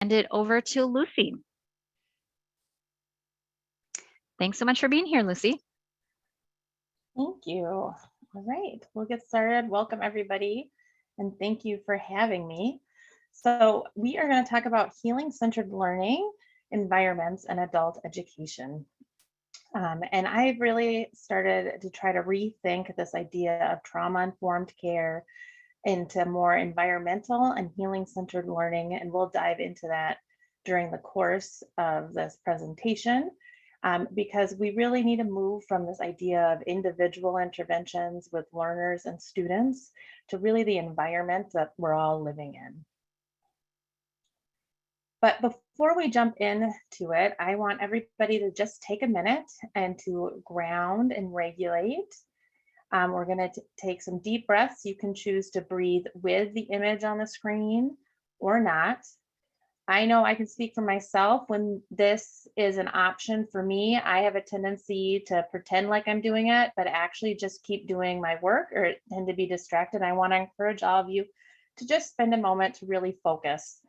hand it over to Lucy. Thanks so much for being here, Lucy. Thank you. All right, we'll get started. Welcome, everybody, and thank you for having me. So we are going to talk about healing-centered learning environments and adult education. And I've really started to try to rethink this idea of trauma-informed care into more environmental and healing-centered learning, and we'll dive into that during the course of this presentation. Because we really need to move from this idea of individual interventions with learners and students to really the environment that we're all living in. But before we jump into it, I want everybody to just take a minute and to ground and regulate. We're going to take some deep breaths. You can choose to breathe with the image on the screen or not. I know I can speak for myself. When this is an option for me, I have a tendency to pretend like I'm doing it, but actually just keep doing my work or tend to be distracted. I want to encourage all of you to just spend a moment to really focus.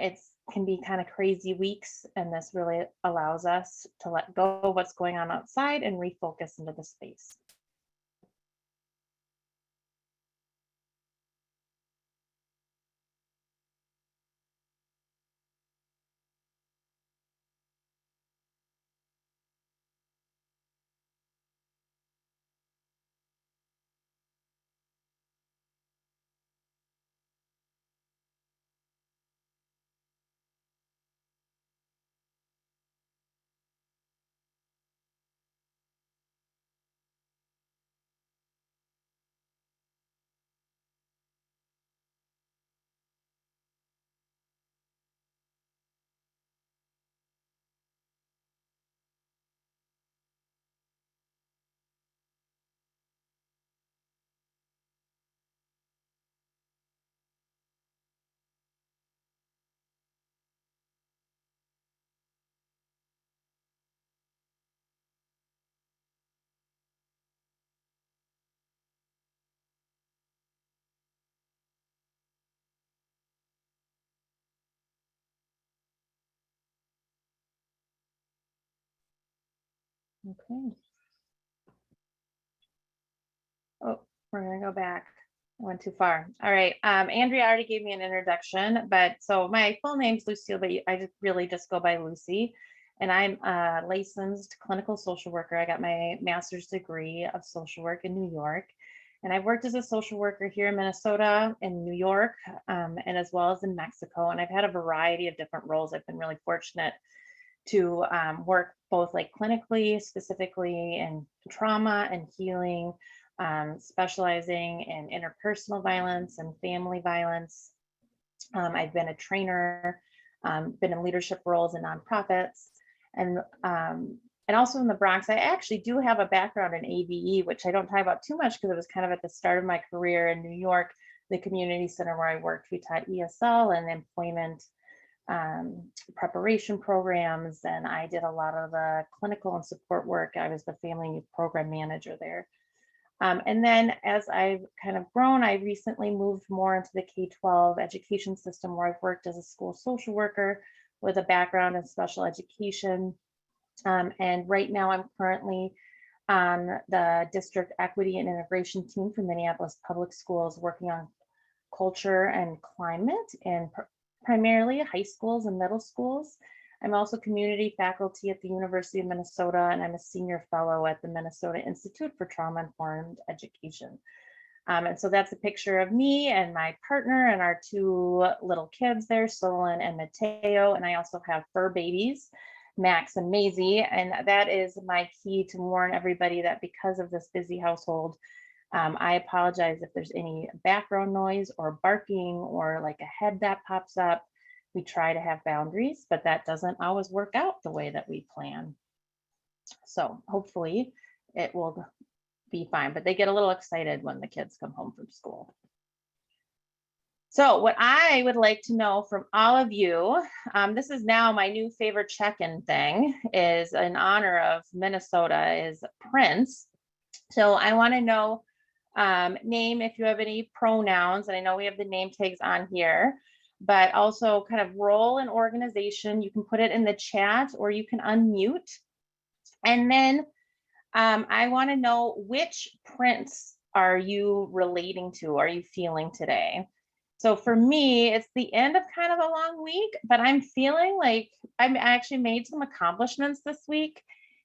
It can be kind of crazy weeks, and this really allows us to let go of what's going on outside and refocus into the space. Okay. Oh, we're gonna go back. I went too far. All right. Andrea already gave me an introduction, but so my full name's Lucille, but I really just go by Lucy. And I'm a licensed clinical social worker. I got my master's degree of social work in New York. And I've worked as a social worker here in Minnesota, in New York, and as well as in Mexico. And I've had a variety of different roles. I've been really fortunate to work both like clinically, specifically in trauma and healing, specializing in interpersonal violence and family violence. I've been a trainer, been in leadership roles in nonprofits, and also in the Bronx. I actually do have a background in ABE, which I don't talk about too much because it was kind of at the start of my career in New York, the community center where I worked. We taught ESL and employment preparation programs, and I did a lot of the clinical and support work. I was the family youth program manager there. And then as I've kind of grown, I recently moved more into the K-12 education system, where I've worked as a school social worker with a background in special education. And right now I'm currently on the district equity and integration team for Minneapolis Public Schools, working on culture and climate in primarily high schools and middle schools. I'm also community faculty at the University of Minnesota, and I'm a senior fellow at the Minnesota Institute for Trauma-Informed Education. And so that's a picture of me and my partner and our two little kids there, Solon and Mateo. And I also have fur babies, Max and Maisie. And that is my key to warn everybody that because of this busy household, I apologize if there's any background noise or barking or like a head that pops up. We try to have boundaries, but that doesn't always work out the way that we plan. So hopefully it will be fine, but they get a little excited when the kids come home from school. So what I would like to know from all of you, this is now my new favorite check-in thing, is in honor of Minnesota, is Prince. So I want to know, name if you have any pronouns, and I know we have the name tags on here. but also kind of role and organization. You can put it in the chat or you can unmute. And then I want to know, which prints are you relating to, are you feeling today? So for me, it's the end of kind of a long week, but I'm feeling like I actually made some accomplishments this week.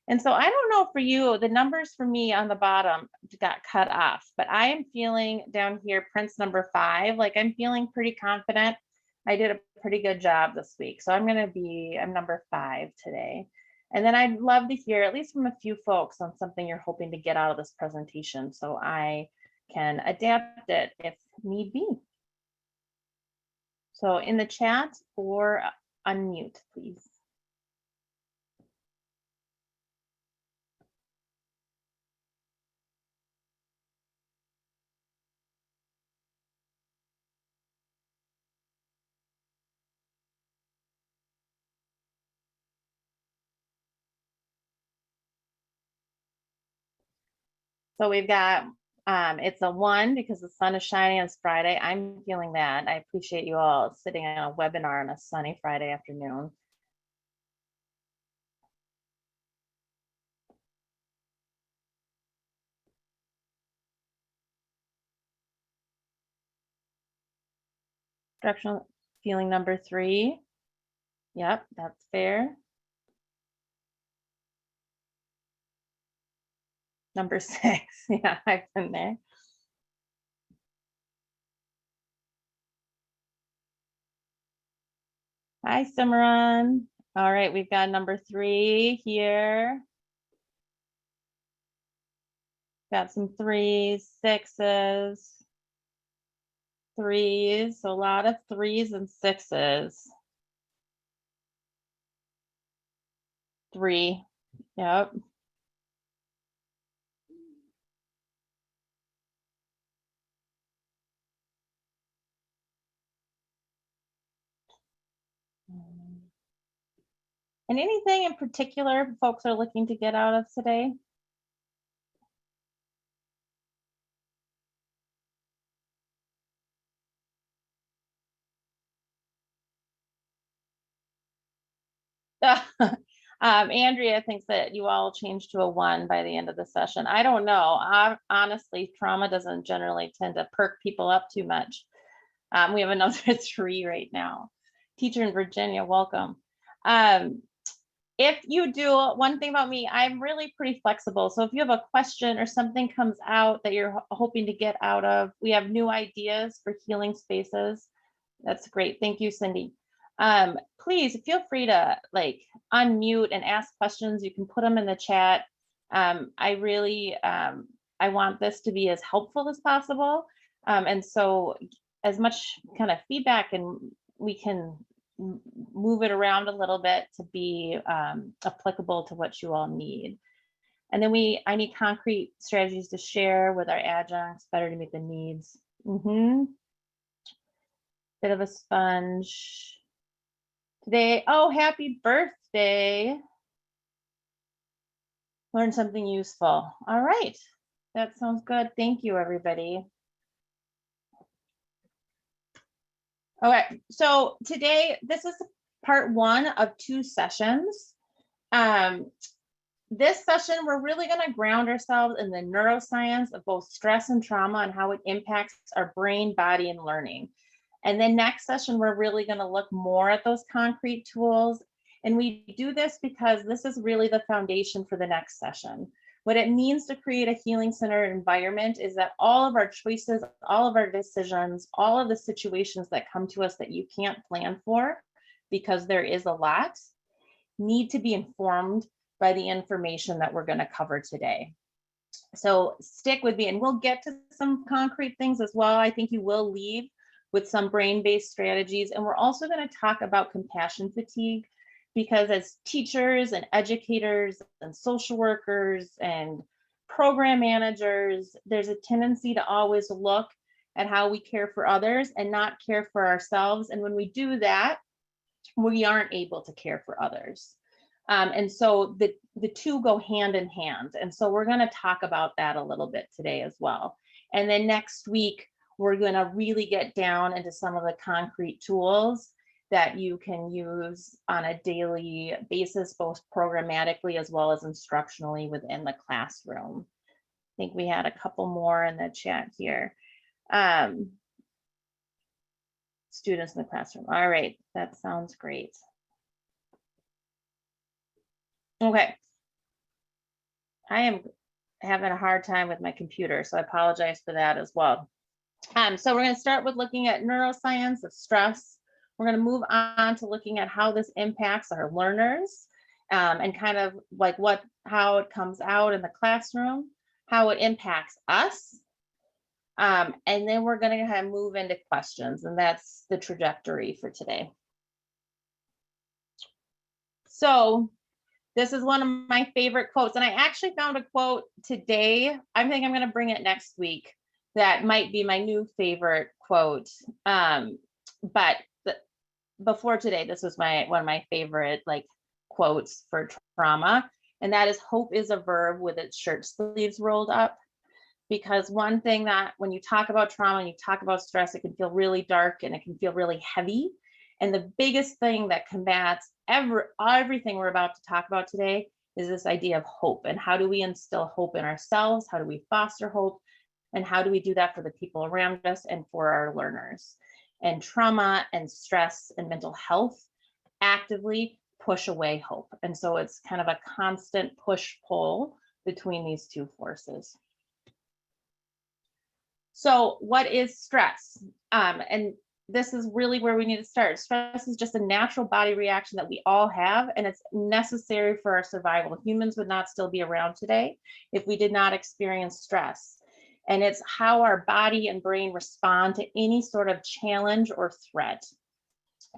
And so I don't know for you, the numbers for me on the bottom got cut off, but I am feeling down here, prints number 5, like I'm feeling pretty confident. I did a pretty good job this week. So I'm number 5 today. And then I'd love to hear, at least from a few folks, on something you're hoping to get out of this presentation so I can adapt it if need be. So in the chat or unmute, please. So we've got, it's a 1 because the sun is shining and it's Friday. I'm feeling that. I appreciate you all sitting on a webinar on a sunny Friday afternoon. Instructional feeling number 3. Yep, that's fair. Number 6, yeah, I've been there. Hi, Simran. All right, we've got number 3 here. Got some 3s, 6s, 3s, so a lot of 3s and 6s. 3, yep. And anything in particular folks are looking to get out of today? Andrea thinks that you all change to a 1 by the end of the session. I don't know. Honestly, trauma doesn't generally tend to perk people up too much. We have another 3 right now. Teacher in Virginia, welcome. If you do, one thing about me, I'm really pretty flexible. So if you have a question or something comes out that you're hoping to get out of, we have new ideas for healing spaces. That's great. Thank you, Cindy. Please feel free to like unmute and ask questions. You can put them in the chat. I really, I want this to be as helpful as possible. And so as much kind of feedback and we can move it around a little bit to be applicable to what you all need. And then I need concrete strategies to share with our adjuncts, better to meet the needs. Bit of a sponge today. Oh, happy birthday. Learn something useful. All right, that sounds good. Thank you, everybody. Okay, so today, this is part 1 of 2 sessions. This session, we're really going to ground ourselves in the neuroscience of both stress and trauma and how it impacts our brain, body, and learning. And then next session, we're really going to look more at those concrete tools. And we do this because this is really the foundation for the next session. What it means to create a healing centered environment is that all of our choices, all of our decisions, all of the situations that come to us that you can't plan for, because there is a lot, need to be informed by the information that we're going to cover today. So stick with me, and we'll get to some concrete things as well. I think you will leave with some brain-based strategies. And we're also going to talk about compassion fatigue, because as teachers and educators and social workers and program managers, there's a tendency to always look at how we care for others and not care for ourselves. And when we do that, we aren't able to care for others. And so the two go hand in hand. And so we're going to talk about that a little bit today as well. And then next week, we're going to really get down into some of the concrete tools that you can use on a daily basis, both programmatically as well as instructionally within the classroom. I think we had a couple more in the chat here. Students in the classroom. All right, that sounds great. Okay. I am having a hard time with my computer, so I apologize for that as well. So we're going to start with looking at neuroscience of stress. We're going to move on to looking at how this impacts our learners, and kind of like how it comes out in the classroom, how it impacts us. And then we're going to kind of move into questions, and that's the trajectory for today. So this is one of my favorite quotes, and I actually found a quote today. I think I'm going to bring it next week. That might be my new favorite quote. But before today, this was one of my favorite quotes for trauma, and that is, "Hope is a verb with its shirt sleeves rolled up." Because one thing that when you talk about trauma and you talk about stress, it can feel really dark and it can feel really heavy. And the biggest thing that combats everything we're about to talk about today is this idea of hope. And how do we instill hope in ourselves? How do we foster hope? And how do we do that for the people around us and for our learners? And trauma and stress and mental health actively push away hope. And so it's kind of a constant push-pull between these two forces. So what is stress? And this is really where we need to start. Stress is just a natural body reaction that we all have, and it's necessary for our survival. Humans would not still be around today if we did not experience stress. And it's how our body and brain respond to any sort of challenge or threat.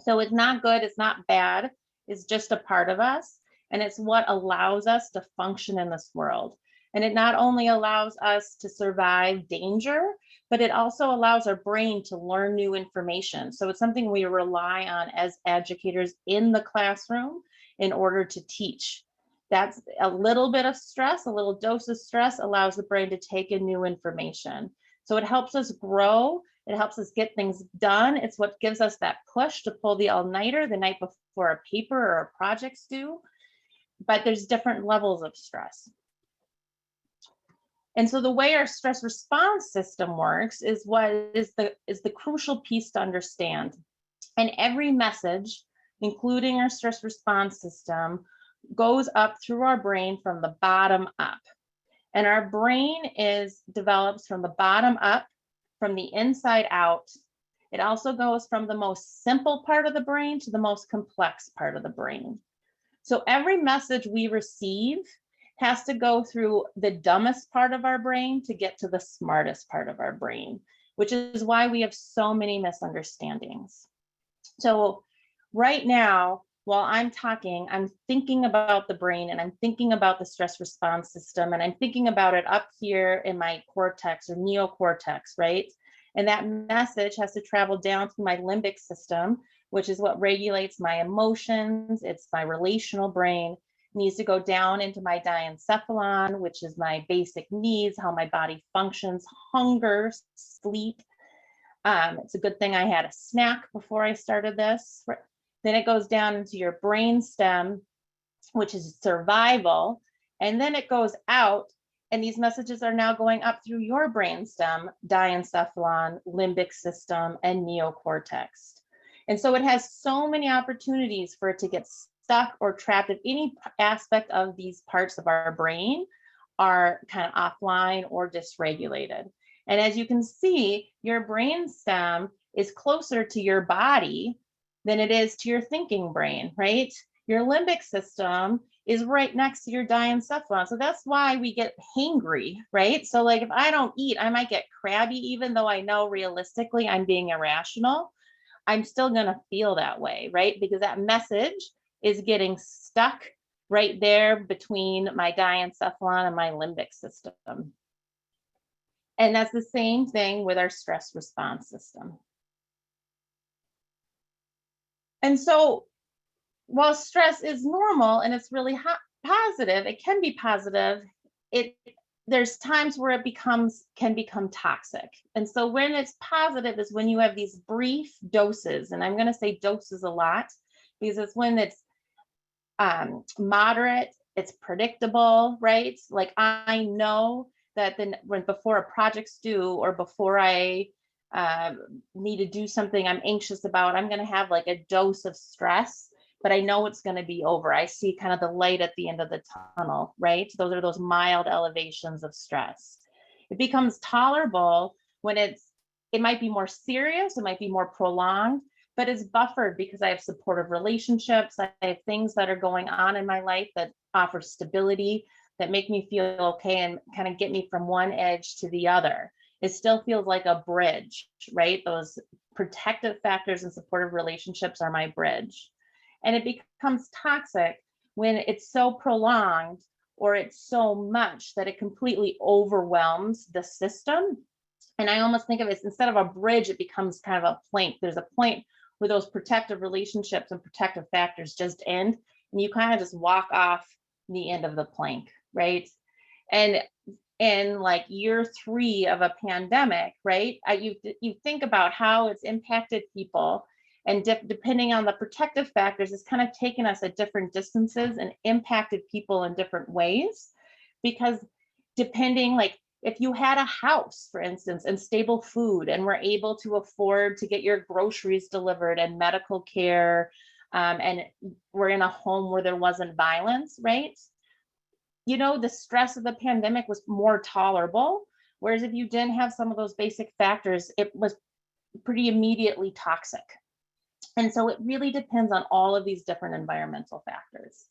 So it's not good, it's not bad, it's just a part of us. And it's what allows us to function in this world. And it not only allows us to survive danger, but it also allows our brain to learn new information. So it's something we rely on as educators in the classroom in order to teach. That's a little bit of stress, a little dose of stress allows the brain to take in new information. So it helps us grow. It helps us get things done. It's what gives us that push to pull the all-nighter the night before a paper or a project's due. But there's different levels of stress. And so the way our stress response system works is what is the crucial piece to understand. And every message, including our stress response system, goes up through our brain from the bottom up. And our brain develops from the bottom up, from the inside out. It also goes from the most simple part of the brain to the most complex part of the brain. So every message we receive has to go through the dumbest part of our brain to get to the smartest part of our brain, which is why we have so many misunderstandings. So right now, while I'm talking, I'm thinking about the brain and I'm thinking about the stress response system, and I'm thinking about it up here in my cortex or neocortex, right? And that message has to travel down through my limbic system, which is what regulates my emotions. It's my relational brain. It needs to go down into my diencephalon, which is my basic needs, how my body functions, hunger, sleep. It's a good thing I had a snack before I started this. Then it goes down into your brain stem, which is survival. And then it goes out, and these messages are now going up through your brain stem, diencephalon, limbic system, and neocortex. And so it has so many opportunities for it to get stuck or trapped if any aspect of these parts of our brain are kind of offline or dysregulated. And as you can see, your brain stem is closer to your body than it is to your thinking brain, right? Your limbic system is right next to your diencephalon. So that's why we get hangry, right? So like if I don't eat, I might get crabby, even though I know realistically I'm being irrational. I'm still gonna feel that way, right? Because that message is getting stuck right there between my diencephalon and my limbic system. And that's the same thing with our stress response system. And so while stress is normal and it's really positive, it can be positive, it there's times where it can become toxic. And so when it's positive is when you have these brief doses, and I'm going to say doses a lot because it's when it's moderate, it's predictable, right? Like I know that then when before a project's due or before I need to do something I'm anxious about, I'm going to have like a dose of stress, but I know it's going to be over. I see kind of the light at the end of the tunnel, right? Those are those mild elevations of stress. It becomes tolerable when it might be more serious, it might be more prolonged, but it's buffered because I have supportive relationships. I have things that are going on in my life that offer stability, that make me feel okay and kind of get me from one edge to the other. It still feels like a bridge, right? Those protective factors and supportive relationships are my bridge. And it becomes toxic when it's so prolonged or it's so much that it completely overwhelms the system. And I almost think of it instead of a bridge, it becomes kind of a plank. There's a point where those protective relationships and protective factors just end, and you kind of just walk off the end of the plank, right? And in like year 3 of a pandemic, right? You think about how it's impacted people, and depending on the protective factors, it's kind of taken us at different distances and impacted people in different ways. Because depending, like if you had a house, for instance, and stable food, and were able to afford to get your groceries delivered and medical care, and we're in a home where there wasn't violence, right? You know, the stress of the pandemic was more tolerable. Whereas if you didn't have some of those basic factors, it was pretty immediately toxic. And so it really depends on all of these different environmental factors.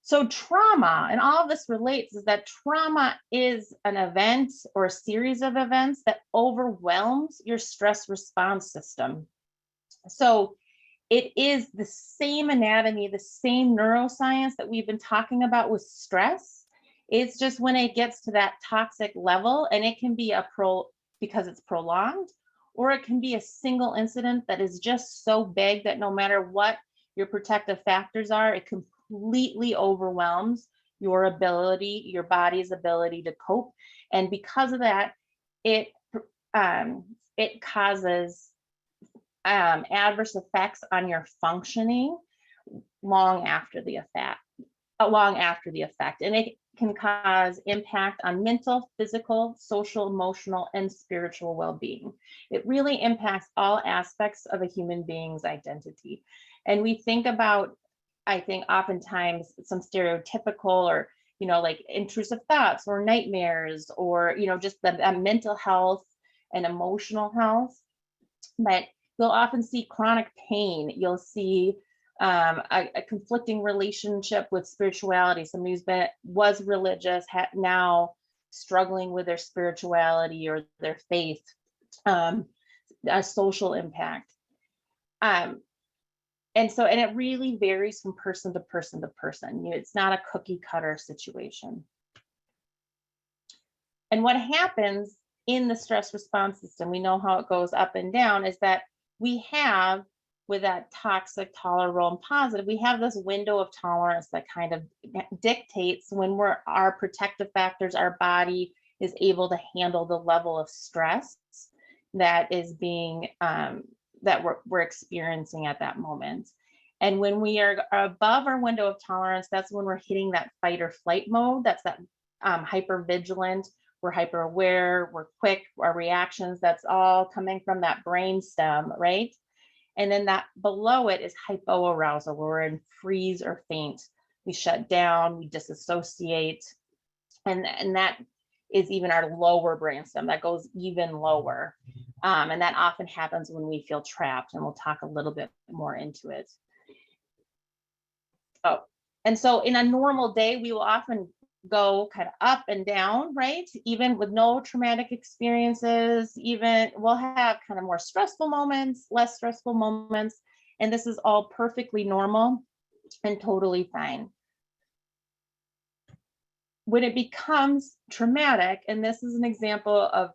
So trauma, and all of this relates, is that trauma is an event or a series of events that overwhelms your stress response system. So it is the same anatomy, the same neuroscience that we've been talking about with stress. It's just when it gets to that toxic level, and it can be because it's prolonged, or it can be a single incident that is just so big that no matter what your protective factors are, it completely overwhelms your body's ability to cope. And because of that, it causes adverse effects on your functioning long after the effect. And it can cause impact on mental, physical, social, emotional, and spiritual well-being. It really impacts all aspects of a human being's identity. And we think about, I think oftentimes, some stereotypical or, like intrusive thoughts or nightmares, or, just the mental health and emotional health. But you'll often see chronic pain. You'll see a conflicting relationship with spirituality. Somebody who's was religious, now struggling with their spirituality or their faith, a social impact. And it really varies from person to person to person. It's not a cookie cutter situation. And what happens in the stress response system, we know how it goes up and down, is that we have, with that toxic, tolerable, and positive, we have this window of tolerance that kind of dictates when our protective factors, our body is able to handle the level of stress that is being that we're experiencing at that moment. And when we are above our window of tolerance, that's when we're hitting that fight or flight mode. That's that hyper vigilant. We're hyper aware. We're quick. Our reactions. That's all coming from that brain stem, right? And then that below it is hypoarousal, where we're in freeze or faint. We shut down. We disassociate, and that is even our lower brainstem. That goes even lower. And that often happens when we feel trapped, and we'll talk a little bit more into it. Oh, and so in a normal day, we will often go kind of up and down, right? Even with no traumatic experiences, even we'll have kind of more stressful moments, less stressful moments, and this is all perfectly normal and totally fine. When it becomes traumatic, and this is an example of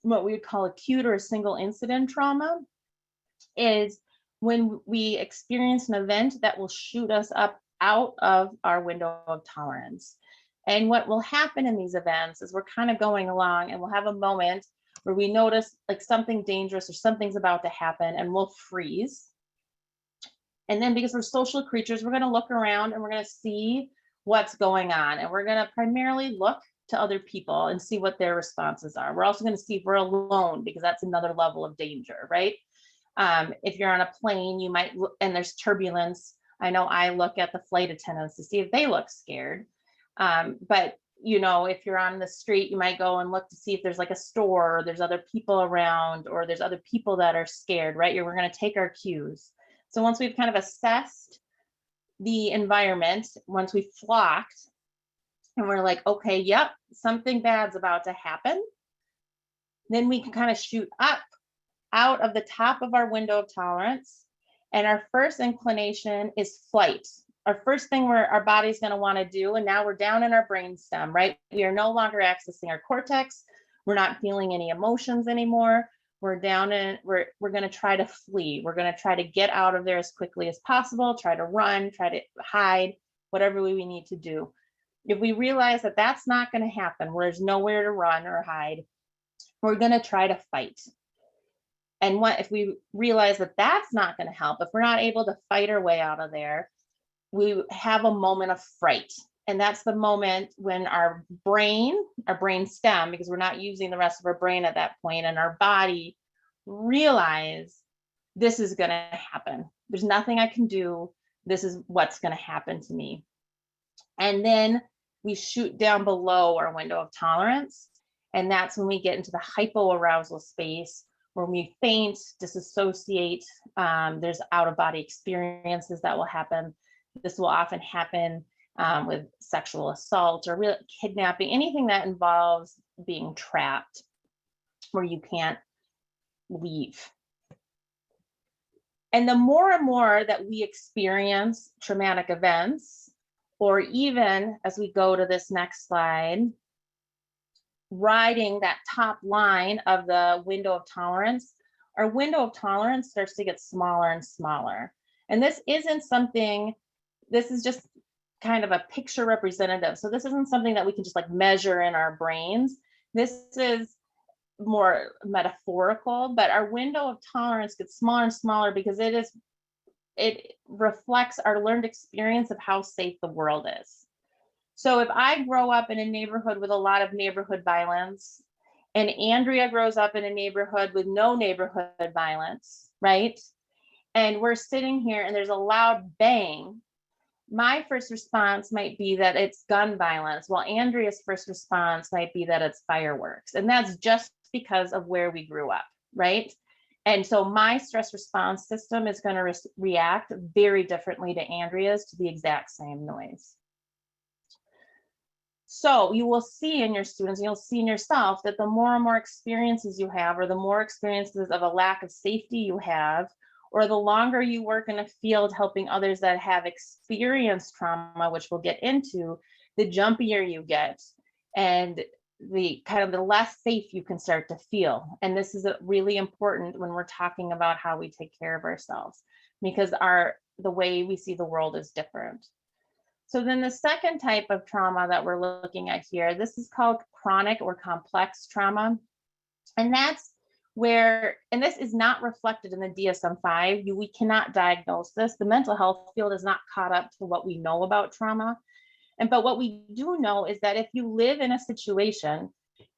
what we would call acute or a single incident trauma, is when we experience an event that will shoot us up out of our window of tolerance. And what will happen in these events is we're kind of going along and we'll have a moment where we notice like something dangerous or something's about to happen and we'll freeze. And then because we're social creatures, we're going to look around and we're going to see what's going on. And we're going to primarily look to other people and see what their responses are. We're also going to see if we're alone, because that's another level of danger, right? If you're on a plane, you might, and there's turbulence. I know I look at the flight attendants to see if they look scared. But you know, if you're on the street, you might go and look to see if there's like a store, or there's other people around, or there's other people that are scared, right? We're going to take our cues. So once we've kind of assessed the environment, once we've flocked and we're like, okay, yep, something bad's about to happen, then we can kind of shoot up out of the top of our window of tolerance. And our first inclination is flight. Our first thing our body's going to want to do, and now we're down in our brainstem, right? We are no longer accessing our cortex. We're not feeling any emotions anymore. We're down in, we're going to try to flee. We're going to try to get out of there as quickly as possible, try to run, try to hide, whatever we need to do. If we realize that that's not going to happen, where there's nowhere to run or hide, we're going to try to fight. And what if we realize that that's not going to help, if we're not able to fight our way out of there, we have a moment of fright. And that's the moment when our brain stem, because we're not using the rest of our brain at that point, and our body realize this is going to happen. There's nothing I can do. This is what's going to happen to me. And then we shoot down below our window of tolerance. And that's when we get into the hypoarousal space, where we faint, disassociate. There's out-of-body experiences that will happen. This will often happen with sexual assault or real kidnapping, anything that involves being trapped where you can't leave. And the more and more that we experience traumatic events, or even as we go to this next slide, riding that top line of the window of tolerance, our window of tolerance starts to get smaller and smaller. And this isn't something, this is just kind of a picture representative. So this isn't something that we can just like measure in our brains. This is more metaphorical, but our window of tolerance gets smaller and smaller because it reflects our learned experience of how safe the world is. So if I grow up in a neighborhood with a lot of neighborhood violence, and Andrea grows up in a neighborhood with no neighborhood violence, right? And we're sitting here and there's a loud bang, my first response might be that it's gun violence, while Andrea's first response might be that it's fireworks. And that's just because of where we grew up, right? And so my stress response system is going to react very differently to Andrea's to the exact same noise. So you will see in your students, you'll see in yourself that the more and more experiences you have, or the more experiences of a lack of safety you have, or the longer you work in a field helping others that have experienced trauma, which we'll get into, the jumpier you get and the kind of the less safe you can start to feel. And this is really important when we're talking about how we take care of ourselves, because the way we see the world is different. So then the second type of trauma that we're looking at here, this is called chronic or complex trauma. And that's where, and this is not reflected in the DSM-5, we cannot diagnose this. The mental health field is not caught up to what we know about trauma. But what we do know is that if you live in a situation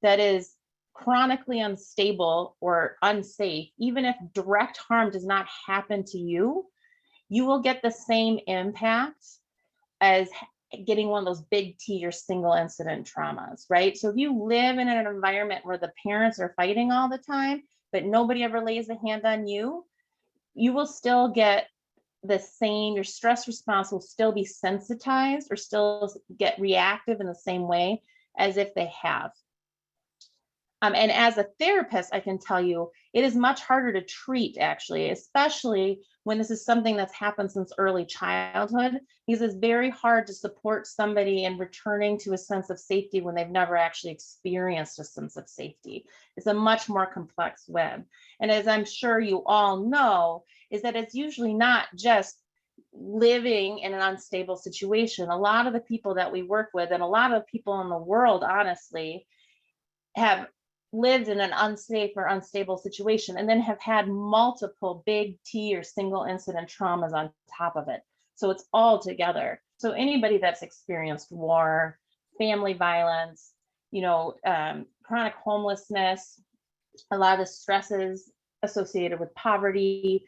that is chronically unstable or unsafe, even if direct harm does not happen to you, you will get the same impact as getting one of those big T or single incident traumas, right? So if you live in an environment where the parents are fighting all the time, but nobody ever lays a hand on you, you will still get the same, your stress response will still be sensitized or still get reactive in the same way as if they have. And as a therapist, I can tell you, it is much harder to treat, actually, especially when this is something that's happened since early childhood, because it's very hard to support somebody in returning to a sense of safety when they've never actually experienced a sense of safety. It's a much more complex web. And as I'm sure you all know, is that it's usually not just living in an unstable situation. A lot of the people that we work with, and a lot of people in the world, honestly, have lived in an unsafe or unstable situation and then have had multiple big T or single incident traumas on top of it. So it's all together. So anybody that's experienced war, family violence, chronic homelessness, a lot of the stresses associated with poverty,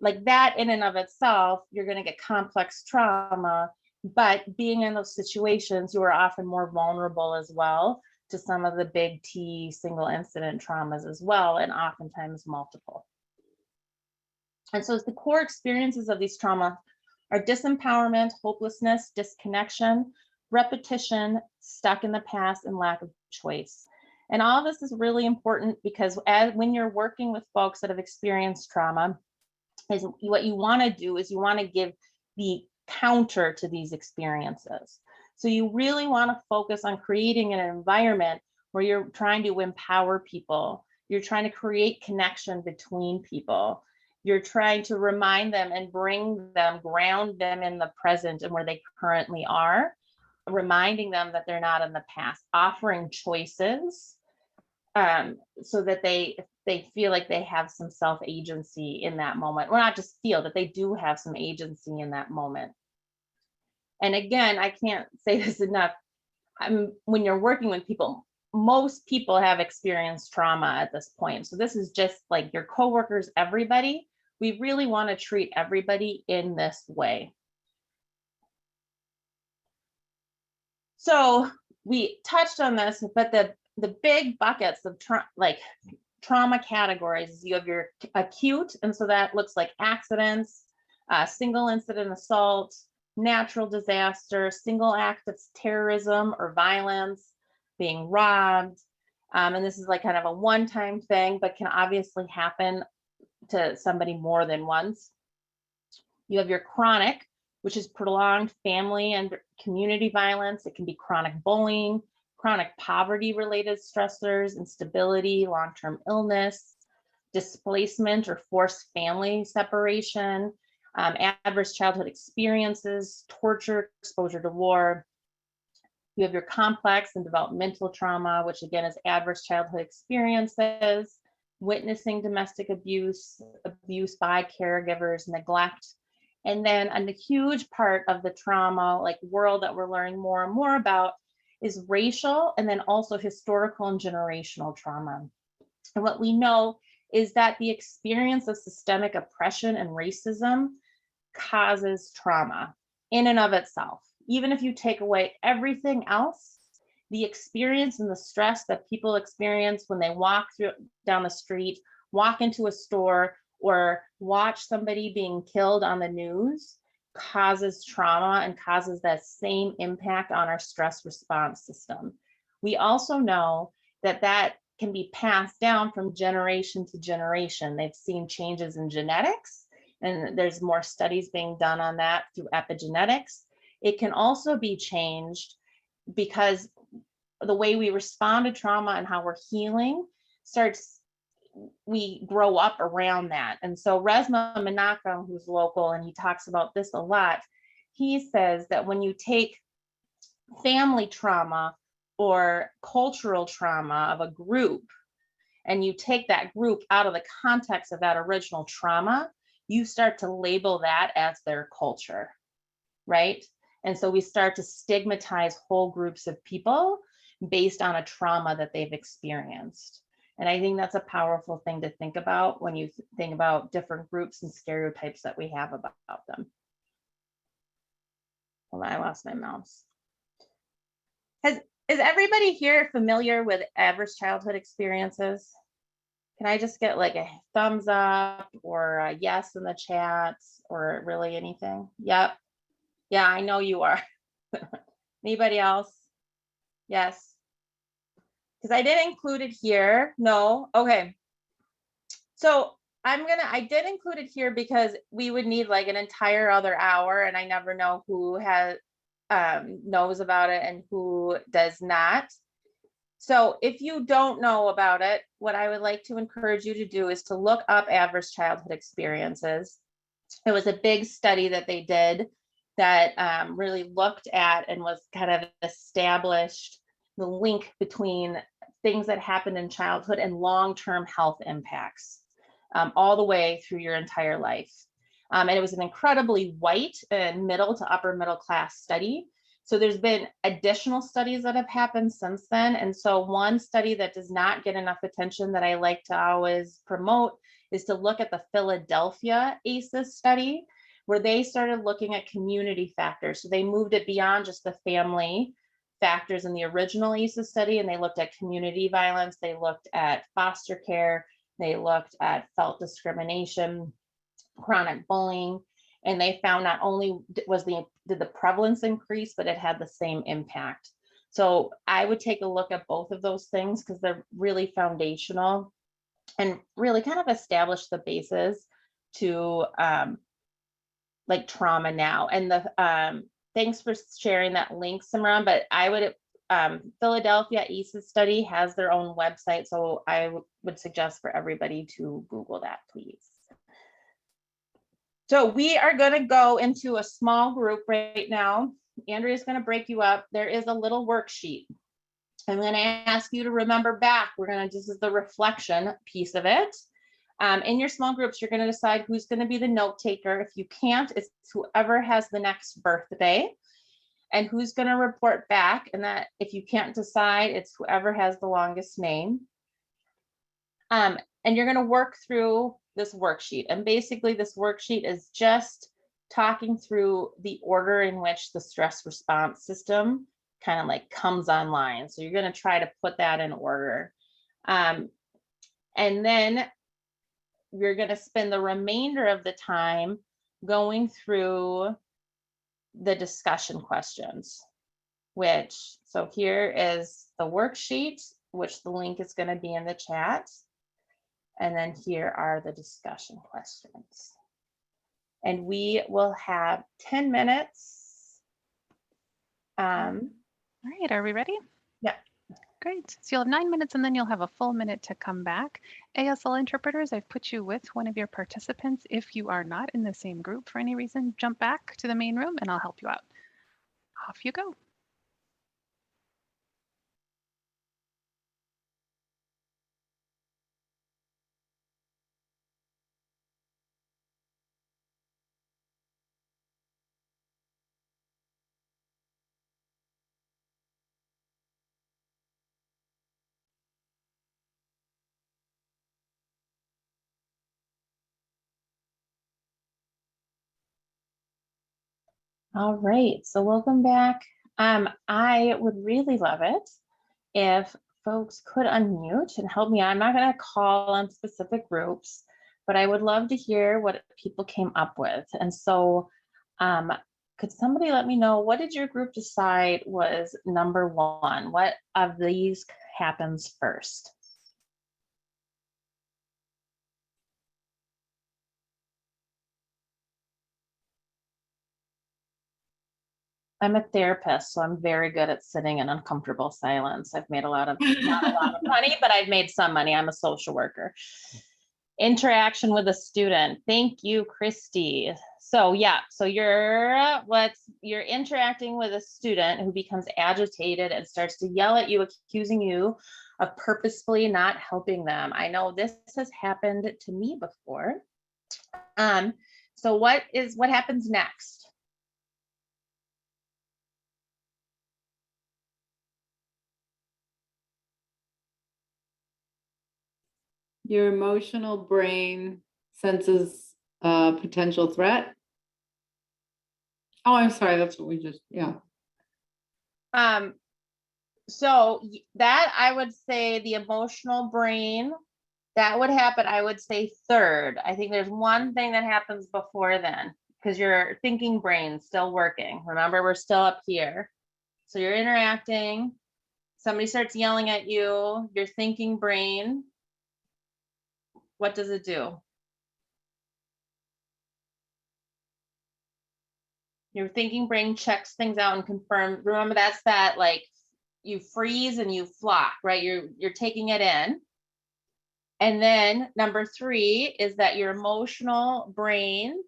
like that in and of itself, you're going to get complex trauma. But being in those situations, you are often more vulnerable as well to some of the big T single incident traumas as well, and oftentimes multiple. And so the core experiences of these trauma are disempowerment, hopelessness, disconnection, repetition, stuck in the past, and lack of choice. And all of this is really important because when you're working with folks that have experienced trauma, is what you want to do is you want to give the counter to these experiences. So you really want to focus on creating an environment where you're trying to empower people. You're trying to create connection between people. You're trying to remind them and ground them in the present and where they currently are, reminding them that they're not in the past, offering choices, so that they feel like they have some self-agency in that moment. Well, not just feel that they do have some agency in that moment. And again, I can't say this enough. When you're working with people, most people have experienced trauma at this point. So this is just like your coworkers, everybody. We really want to treat everybody in this way. So we touched on this, but the big buckets of trauma categories, you have your acute, and so that looks like accidents, single incident assault, natural disaster, single act of terrorism or violence, being robbed. And this is like kind of a one-time thing, but can obviously happen to somebody more than once. You have your chronic, which is prolonged family and community violence. It can be chronic bullying, chronic poverty-related stressors, instability, long-term illness, displacement or forced family separation, adverse childhood experiences, torture, exposure to war. You have your complex and developmental trauma, which again is adverse childhood experiences, witnessing domestic abuse, abuse by caregivers, neglect. And then a huge part of the trauma world that we're learning more and more about is racial, and then also historical and generational trauma. And what we know is that the experience of systemic oppression and racism causes trauma in and of itself. Even if you take away everything else, the experience and the stress that people experience when they walk down the street, walk into a store, or watch somebody being killed on the news causes trauma and causes that same impact on our stress response system. We also know that can be passed down from generation to generation. They've seen changes in genetics, and there's more studies being done on that through epigenetics. It can also be changed because the way we respond to trauma and how we're healing we grow up around that. And so Resma Menachem, who's local, and he talks about this a lot, he says that when you take family trauma or cultural trauma of a group, and you take that group out of the context of that original trauma, you start to label that as their culture, right? And so we start to stigmatize whole groups of people based on a trauma that they've experienced. And I think that's a powerful thing to think about when you think about different groups and stereotypes that we have about them. Hold on, I lost my mouse. Is everybody here familiar with adverse childhood experiences? Can I just get like a thumbs up or a yes in the chat, or really anything? Yep. Yeah, I know you are. Anybody else? Yes. Because I didn't include it here. No. Okay. So I did include it here because we would need like an entire other hour, and I never know who knows about it and who does not. So if you don't know about it, what I would like to encourage you to do is to look up adverse childhood experiences. It was a big study that they did that really looked at and was kind of established the link between things that happened in childhood and long-term health impacts all the way through your entire life. And it was an incredibly white and middle to upper middle class study. So there's been additional studies that have happened since then. And so one study that does not get enough attention that I like to always promote is to look at the Philadelphia ACEs study, where they started looking at community factors. So they moved it beyond just the family factors in the original ACEs study, and they looked at community violence, they looked at foster care, they looked at felt discrimination, chronic bullying, and they found not only did the prevalence increase, but it had the same impact. So I would take a look at both of those things because they're really foundational and really kind of establish the basis to like trauma now. And the thanks for sharing that link, Simran, but I would Philadelphia ACEs study has their own website, so I would suggest for everybody to Google that, please. So we are going to go into a small group right now. Andrea is going to break you up. There is a little worksheet. I'm going to ask you to remember back. This is the reflection piece of it. In your small groups, you're going to decide who's going to be the note taker. If you can't, it's whoever has the next birthday and who's going to report back. And that if you can't decide, it's whoever has the longest name. And you're going to work through this worksheet. And basically this worksheet is just talking through the order in which the stress response system kind of like comes online. So you're going to try to put that in order. And then you're going to spend the remainder of the time going through the discussion questions, so here is the worksheet, which the link is going to be in the chat. And then here are the discussion questions. And we will have 10 minutes. All right, are we ready? Yeah. Great. So you'll have 9 minutes and then you'll have a full minute to come back. ASL interpreters, I've put you with one of your participants. If you are not in the same group for any reason, jump back to the main room and I'll help you out. Off you go. All right, so welcome back. I would really love it if folks could unmute and help me. I'm not going to call on specific groups, but I would love to hear what people came up with. And so could somebody let me know, what did your group decide was number one? What of these happens first? I'm a therapist, so I'm very good at sitting in uncomfortable silence. I've made not a lot of money, but I've made some money. I'm a social worker. Interaction with a student. Thank you, Christy. So yeah, so you're interacting with a student who becomes agitated and starts to yell at you, accusing you of purposefully not helping them. I know this has happened to me before. So what happens next? Your emotional brain senses a potential threat. Oh, I'm sorry. That's what we just, yeah. So that I would say the emotional brain, that would happen, I would say third. I think there's one thing that happens before then, because your thinking brain's still working. Remember, we're still up here. So you're interacting, somebody starts yelling at you, your thinking brain, what does it do? Your thinking brain checks things out and confirms. Remember, that's that, like, you freeze and you flock, right? You're taking it in. And then number three is that your emotional brain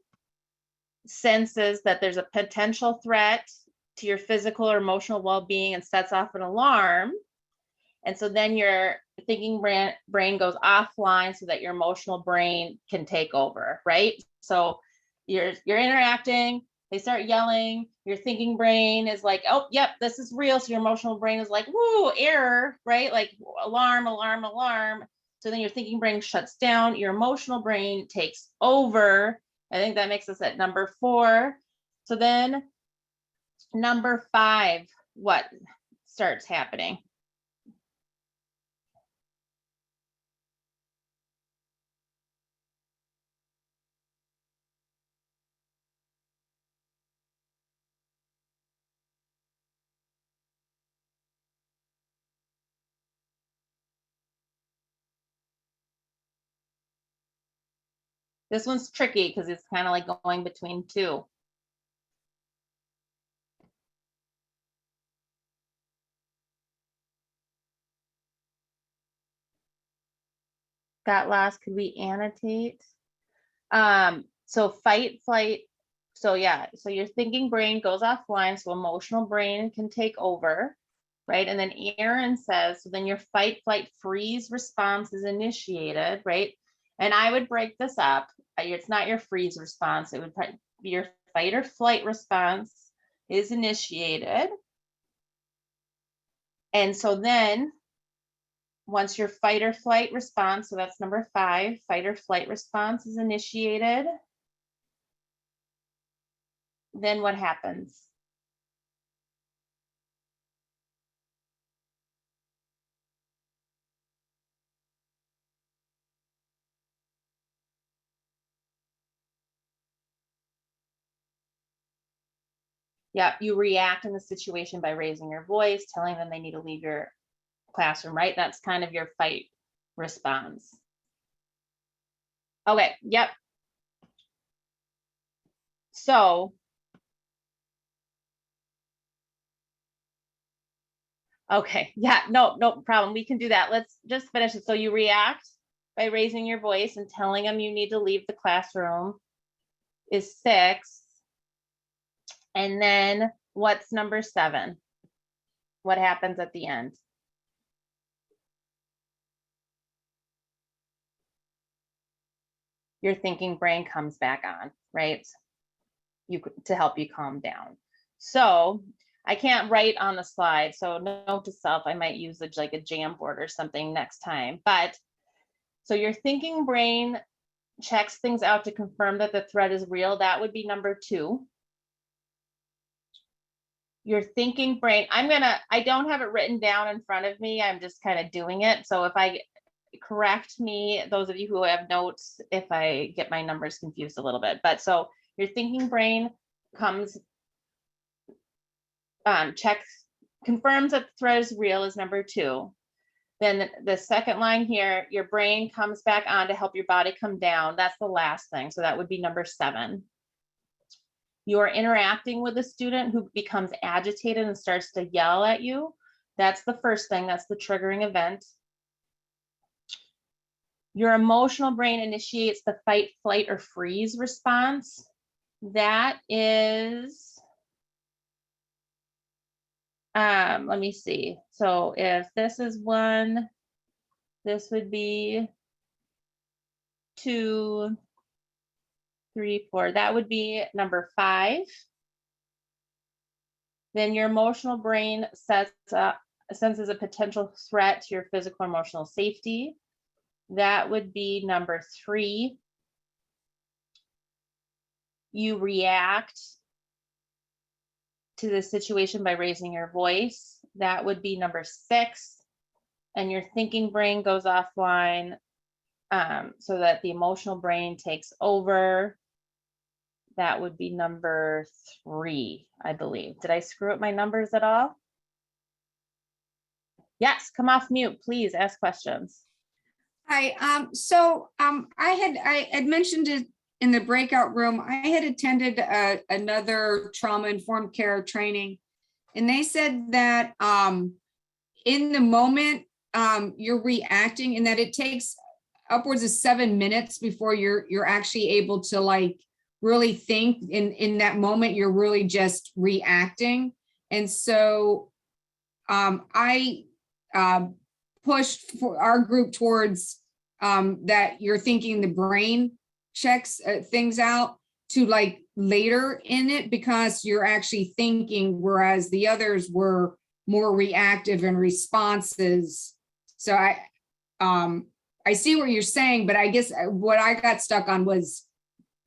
senses that there's a potential threat to your physical or emotional well-being and sets off an alarm. And so then your thinking brain goes offline so that your emotional brain can take over, right? So you're interacting, they start yelling, your thinking brain is like, oh, yep, this is real. So your emotional brain is like, woo, error, right? Like alarm, alarm, alarm. So then your thinking brain shuts down, your emotional brain takes over. I think that makes us at number 4. So then number 5, what starts happening? This one's tricky because it's kind of like going between 2. Got lost, could we annotate? So fight, flight. So yeah, so your thinking brain goes offline, so emotional brain can take over, right? And then Aaron says, so then your fight, flight, freeze response is initiated, right? And I would break this up. It's not your freeze response. It would be your fight or flight response is initiated. And so then once your fight or flight response, so that's number 5, fight or flight response is initiated, then what happens? Yeah, you react in the situation by raising your voice, telling them they need to leave your classroom, right? That's kind of your fight response. Okay, yep. So, okay, yeah, no problem. We can do that. Let's just finish it. So you react by raising your voice and telling them you need to leave the classroom is 6. And then what's number 7? What happens at the end? Your thinking brain comes back on, right? To help you calm down. So I can't write on the slide, so note to self, I might use like a Jamboard or something next time. But so your thinking brain checks things out to confirm that the threat is real. That would be number 2. Your thinking brain, I don't have it written down in front of me. I'm just kind of doing it. So if I correct me, those of you who have notes, if I get my numbers confused a little bit. But so your thinking brain comes, checks, confirms that the threat is real is number 2. Then the second line here, your brain comes back on to help your body come down. That's the last thing. So that would be number 7. You're interacting with a student who becomes agitated and starts to yell at you. That's the first thing. That's the triggering event. Your emotional brain initiates the fight, flight, or freeze response. That is, let me see. So if this is 1, this would be 2, 3, 4. That would be number 5. Then your emotional brain senses a potential threat to your physical and emotional safety. That would be number 3. You react to the situation by raising your voice. That would be number 6. And your thinking brain goes offline so that the emotional brain takes over. That would be number 3, I believe. Did I screw up my numbers at all? Yes, come off mute, please ask questions. Hi, I had mentioned it in the breakout room. I had attended another trauma-informed care training, and they said that in the moment you're reacting, and that it takes upwards of 7 minutes before you're actually able to like really think in that moment, you're really just reacting. And so I pushed for our group towards that you're thinking the brain checks things out to like later in it, because you're actually thinking, whereas the others were more reactive and responses. So I see what you're saying, but I guess what I got stuck on was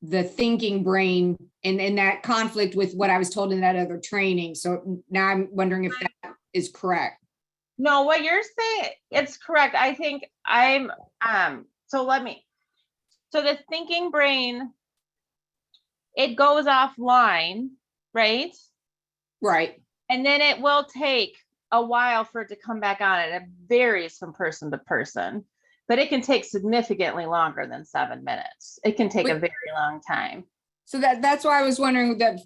the thinking brain and that conflict with what I was told in that other training. So now I'm wondering if that is correct. No, what you're saying, it's correct. I think so the thinking brain, it goes offline, right? Right. And then it will take a while for it to come back on. And it varies from person to person, but it can take significantly longer than 7 minutes. It can take a very long time. So that's why I was wondering that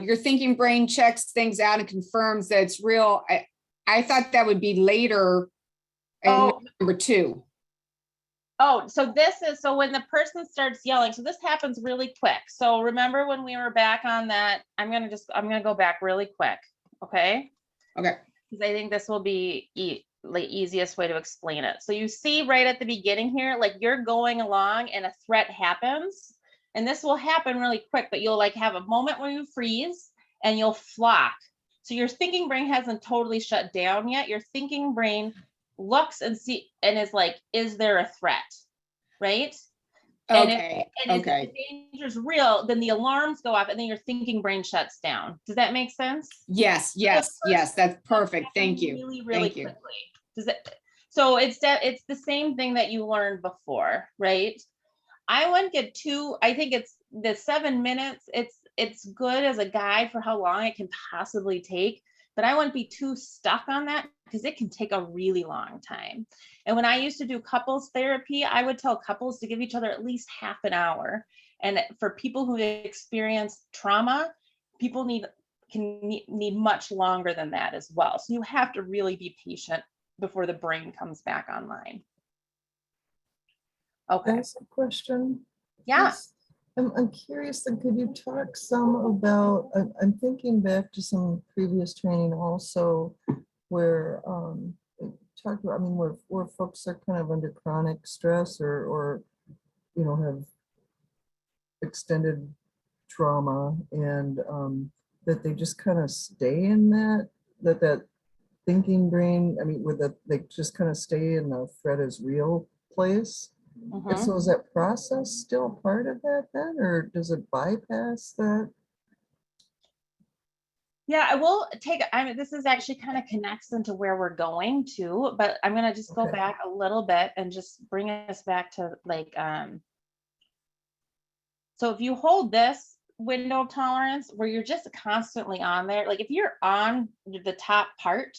your thinking brain checks things out and confirms that it's real. I thought that would be later in number 2. Oh, so so when the person starts yelling, so this happens really quick. So remember when we were back on that, I'm going to go back really quick. Okay. Okay. Because I think this will be the easiest way to explain it. So you see right at the beginning here, like you're going along and a threat happens, and this will happen really quick, but you'll like have a moment where you freeze and you'll flock. So your thinking brain hasn't totally shut down yet. Your thinking brain looks and is like, is there a threat? Right? Okay. And if the danger is real, then the alarms go off and then your thinking brain shuts down. Does that make sense? Yes. That's perfect. Thank you. Really quickly. So it's the same thing that you learned before, right? I wouldn't get I think it's the 7 minutes. It's good as a guide for how long it can possibly take, but I wouldn't be too stuck on that because it can take a really long time. And when I used to do couples therapy, I would tell couples to give each other at least half an hour. And for people who experience trauma, people need much longer than that as well. So you have to really be patient before the brain comes back online. Okay. That's a question. Yeah. Yes. I'm curious, could you talk some about, I'm thinking back to some previous training also where talk about, where folks are kind of under chronic stress or have extended trauma, and that they just kind of stay in that thinking brain, they just kind of stay in the threat is real place. And so is that process still part of that then, or does it bypass that? Yeah, I will take, this is actually kind of connects into where we're going to, but I'm going to just go back a little bit and just bring us back to like, so if you hold this window of tolerance where you're just constantly on there, like if you're on the top part,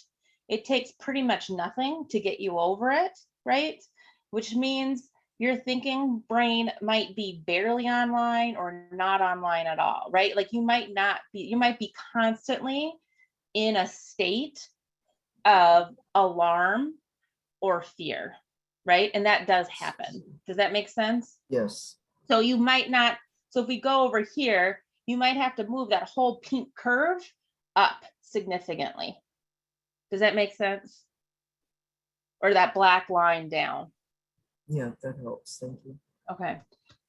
it takes pretty much nothing to get you over it, right? Which means your thinking brain might be barely online or not online at all, right? Like you might be constantly in a state of alarm or fear, right? And that does happen. Does that make sense? Yes. So you might not, so if we go over here, you might have to move that whole pink curve up significantly. Does that make sense? Or that black line down. Yeah, that helps. Thank you. Okay.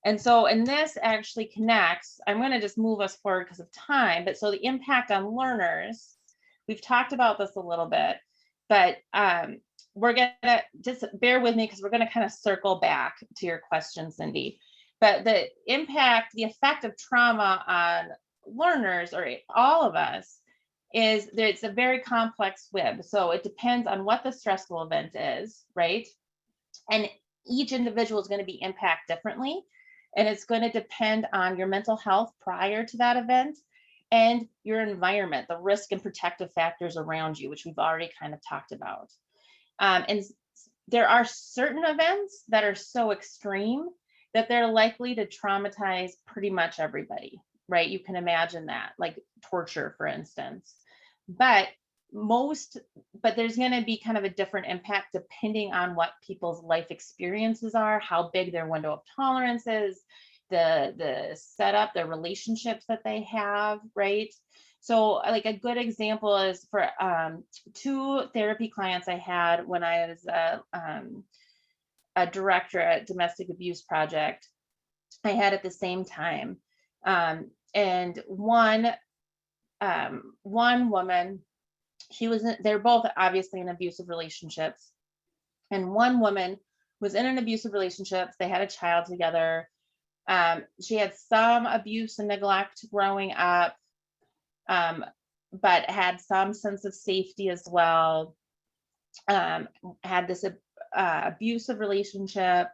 And so, and this actually connects, I'm going to just move us forward because of time, but so the impact on learners, we've talked about this a little bit, but we're going to just bear with me because we're going to kind of circle back to your question, Cindy. But the impact, the effect of trauma on learners or all of us is that it's a very complex web. So it depends on what the stressful event is, right? And each individual is going to be impacted differently. And it's going to depend on your mental health prior to that event and your environment, the risk and protective factors around you, which we've already kind of talked about. And there are certain events that are so extreme that they're likely to traumatize pretty much everybody, right? You can imagine that, like torture, for instance. But there's going to be kind of a different impact depending on what people's life experiences are, how big their window of tolerance is, the setup, the relationships that they have, right? So like a good example is for 2 therapy clients I had when I was a director at Domestic Abuse Project. I had at the same time. And one woman, they're both obviously in abusive relationships. And one woman was in an abusive relationship. They had a child together. She had some abuse and neglect growing up, but had some sense of safety as well. Had this abusive relationship,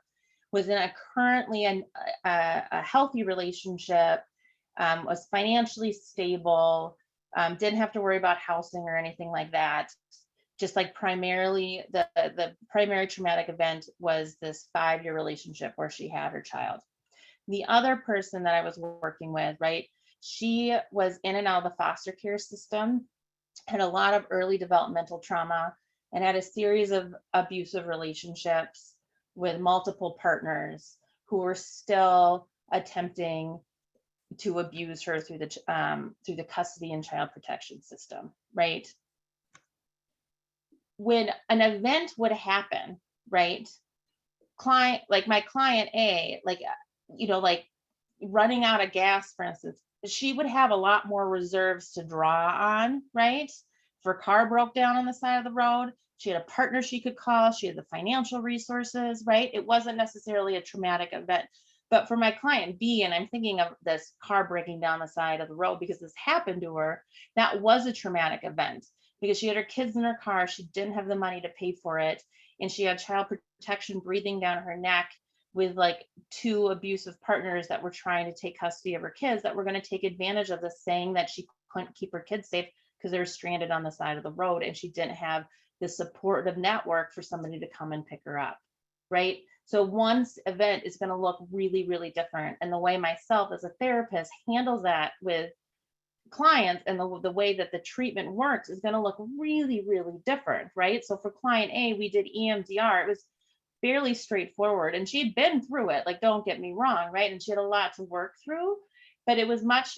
was in a currently a healthy relationship, was financially stable, didn't have to worry about housing or anything like that. Just like primarily the primary traumatic event was this 5-year relationship where she had her child. The other person that I was working with, right, she was in and out of the foster care system, had a lot of early developmental trauma, and had a series of abusive relationships with multiple partners who were still attempting to abuse her through the custody and child protection system, right? When an event would happen, right? Like my client A, like, like running out of gas, for instance, she would have a lot more reserves to draw on, right? If her car broke down on the side of the road, she had a partner she could call, she had the financial resources, right? It wasn't necessarily a traumatic event. But for my client B, and I'm thinking of this car breaking down the side of the road because this happened to her, that was a traumatic event because she had her kids in her car, she didn't have the money to pay for it, and she had child protection breathing down her neck with like 2 abusive partners that were trying to take custody of her kids that were going to take advantage of this, saying that she couldn't keep her kids safe because they were stranded on the side of the road and she didn't have the supportive network for somebody to come and pick her up, right? So one event is going to look really, really different. And the way myself as a therapist handles that with clients and the way that the treatment works is going to look really, really different, right? So for client A, we did EMDR. It was fairly straightforward, and she had been through it, like, don't get me wrong, right? And she had a lot to work through, but it was much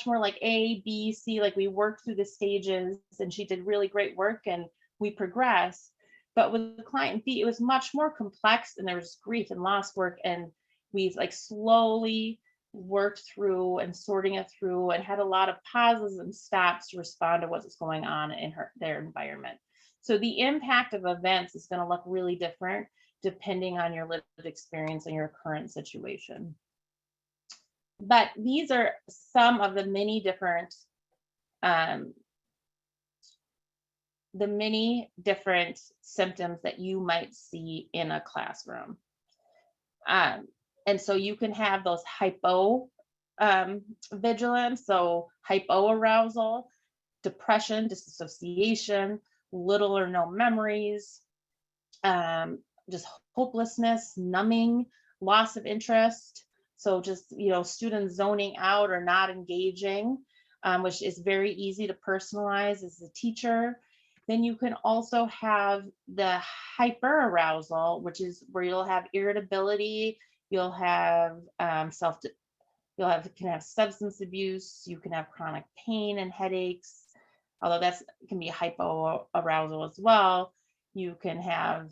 more like A, B, C, like we worked through the stages and she did really great work and we progressed. But with the client B, it was much more complex and there was grief and loss work, and we like slowly worked through and sorting it through and had a lot of pauses and stops to respond to what's going on in their environment. So the impact of events is going to look really different depending on your lived experience and your current situation. But these are some of the many different symptoms that you might see in a classroom. And so you can have those hypo vigilance, so hypoarousal, depression, disassociation, little or no memories, just hopelessness, numbing, loss of interest. So just, students zoning out or not engaging, which is very easy to personalize as a teacher. Then you can also have the hyperarousal, which is where you'll have irritability, you'll have can have substance abuse, you can have chronic pain and headaches, although that can be hypoarousal as well. You can have,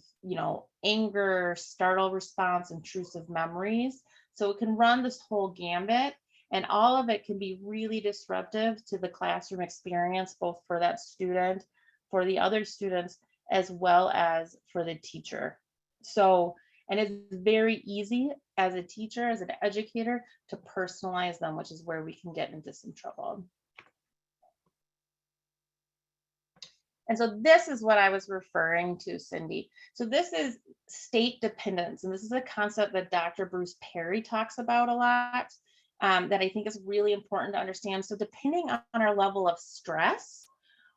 anger, startle response, intrusive memories. So it can run this whole gambit, and all of it can be really disruptive to the classroom experience, both for that student, for the other students, as well as for the teacher. So, and it's very easy as a teacher, as an educator, to personalize them, which is where we can get into some trouble. And so this is what I was referring to, Cindy. So this is state dependence. And this is a concept that Dr. Bruce Perry talks about a lot, that I think is really important to understand. So depending on our level of stress,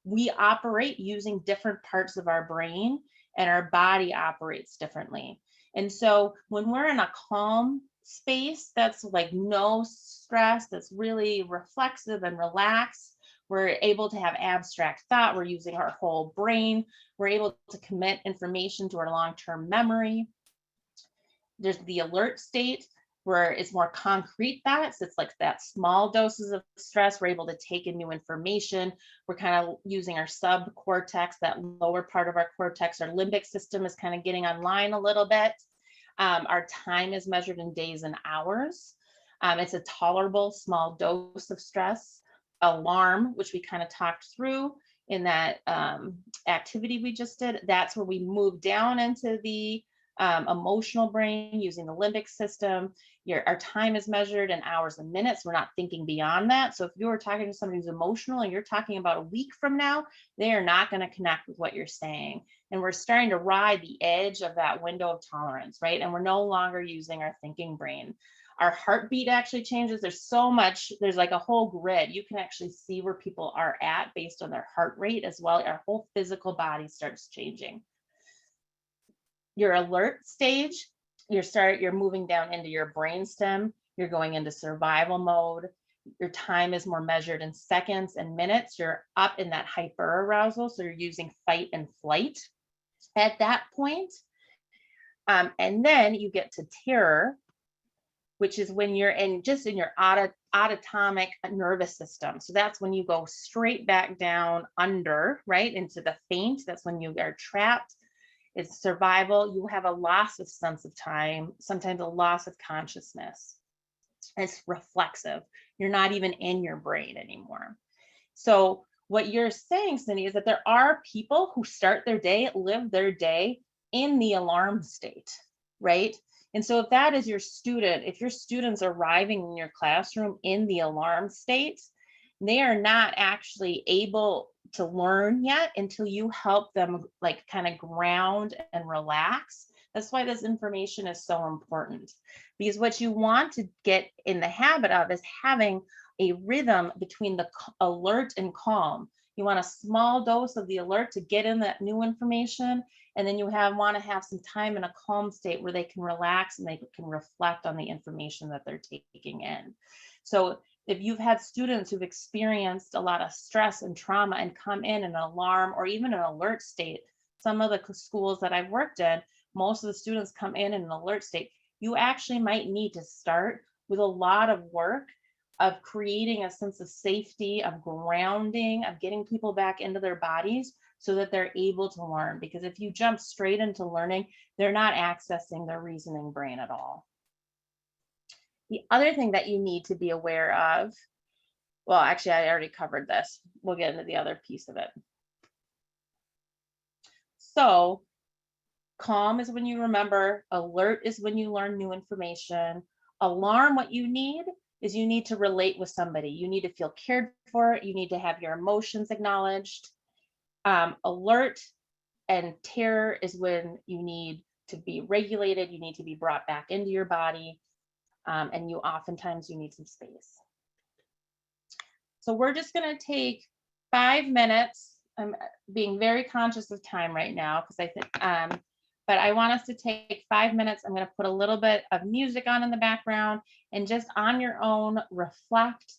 we operate using different parts of our brain, and our body operates differently. And so when we're in a calm space, that's like no stress, that's really reflexive and relaxed, we're able to have abstract thought, we're using our whole brain, we're able to commit information to our long-term memory. There's the alert state. where it's more concrete thoughts. It's like that small doses of stress. We're able to take in new information. We're kind of using our subcortex, that lower part of our cortex. Our limbic system is kind of getting online a little bit. Our time is measured in days and hours. It's a tolerable small dose of stress. Alarm, which we kind of talked through in that activity we just did, that's where we move down into the emotional brain using the limbic system. Our time is measured in hours and minutes. We're not thinking beyond that. So if you're talking to somebody who's emotional and you're talking about a week from now, they are not going to connect with what you're saying. And we're starting to ride the edge of that window of tolerance, right? And we're no longer using our thinking brain. Our heartbeat actually changes. There's so much, there's like a whole grid. You can actually see where people are at based on their heart rate as well. Our whole physical body starts changing. Your alert stage, you're moving down into your brainstem. You're going into survival mode. Your time is more measured in seconds and minutes. You're up in that hyperarousal. So you're using fight and flight at that point. And then you get to terror, which is when you're in your autonomic nervous system. So that's when you go straight back down under, right, into the faint. That's when you are trapped. It's survival. You have a loss of sense of time, sometimes a loss of consciousness. It's reflexive. You're not even in your brain anymore. So what you're saying, Cindy, is that there are people who start their day, live their day in the alarm state, right? And so if that is your student, if your student's arriving in your classroom in the alarm state, they are not actually able to learn yet until you help them like kind of ground and relax. That's why this information is so important, because what you want to get in the habit of is having a rhythm between the alert and calm. You want a small dose of the alert to get in that new information, and then you want to have some time in a calm state where they can relax and they can reflect on the information that they're taking in. So if you've had students who've experienced a lot of stress and trauma and come in an alarm or even an alert state, some of the schools that I've worked in, most of the students come in an alert state. You actually might need to start with a lot of work of creating a sense of safety, of grounding, of getting people back into their bodies so that they're able to learn. Because if you jump straight into learning, they're not accessing their reasoning brain at all. The other thing that you need to be aware of, well, actually, I already covered this. We'll get into the other piece of it. So calm is when you remember, alert is when you learn new information. Alarm, what you need is you need to relate with somebody. You need to feel cared for. You need to have your emotions acknowledged. Alert and terror is when you need to be regulated. You need to be brought back into your body. And oftentimes you need some space. So we're just going to take 5 minutes. I'm being very conscious of time right now because I think, but I want us to take 5 minutes. I'm going to put a little bit of music on in the background and just on your own reflect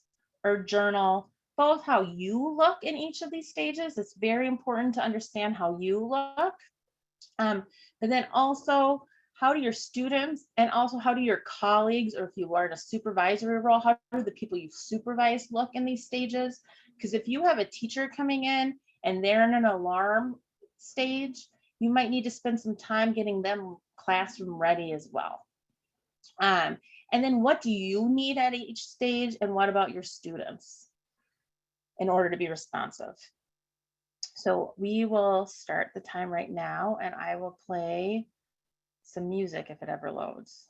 or journal both how you look in each of these stages. It's very important to understand how you look, but then also how do your students and also how do your colleagues, or if you are in a supervisory role, how do the people you supervise look in these stages? Because if you have a teacher coming in and they're in an alarm stage, you might need to spend some time getting them classroom ready as well. And then what do you need at each stage, and what about your students in order to be responsive? So we will start the time right now, and I will play some music if it ever loads.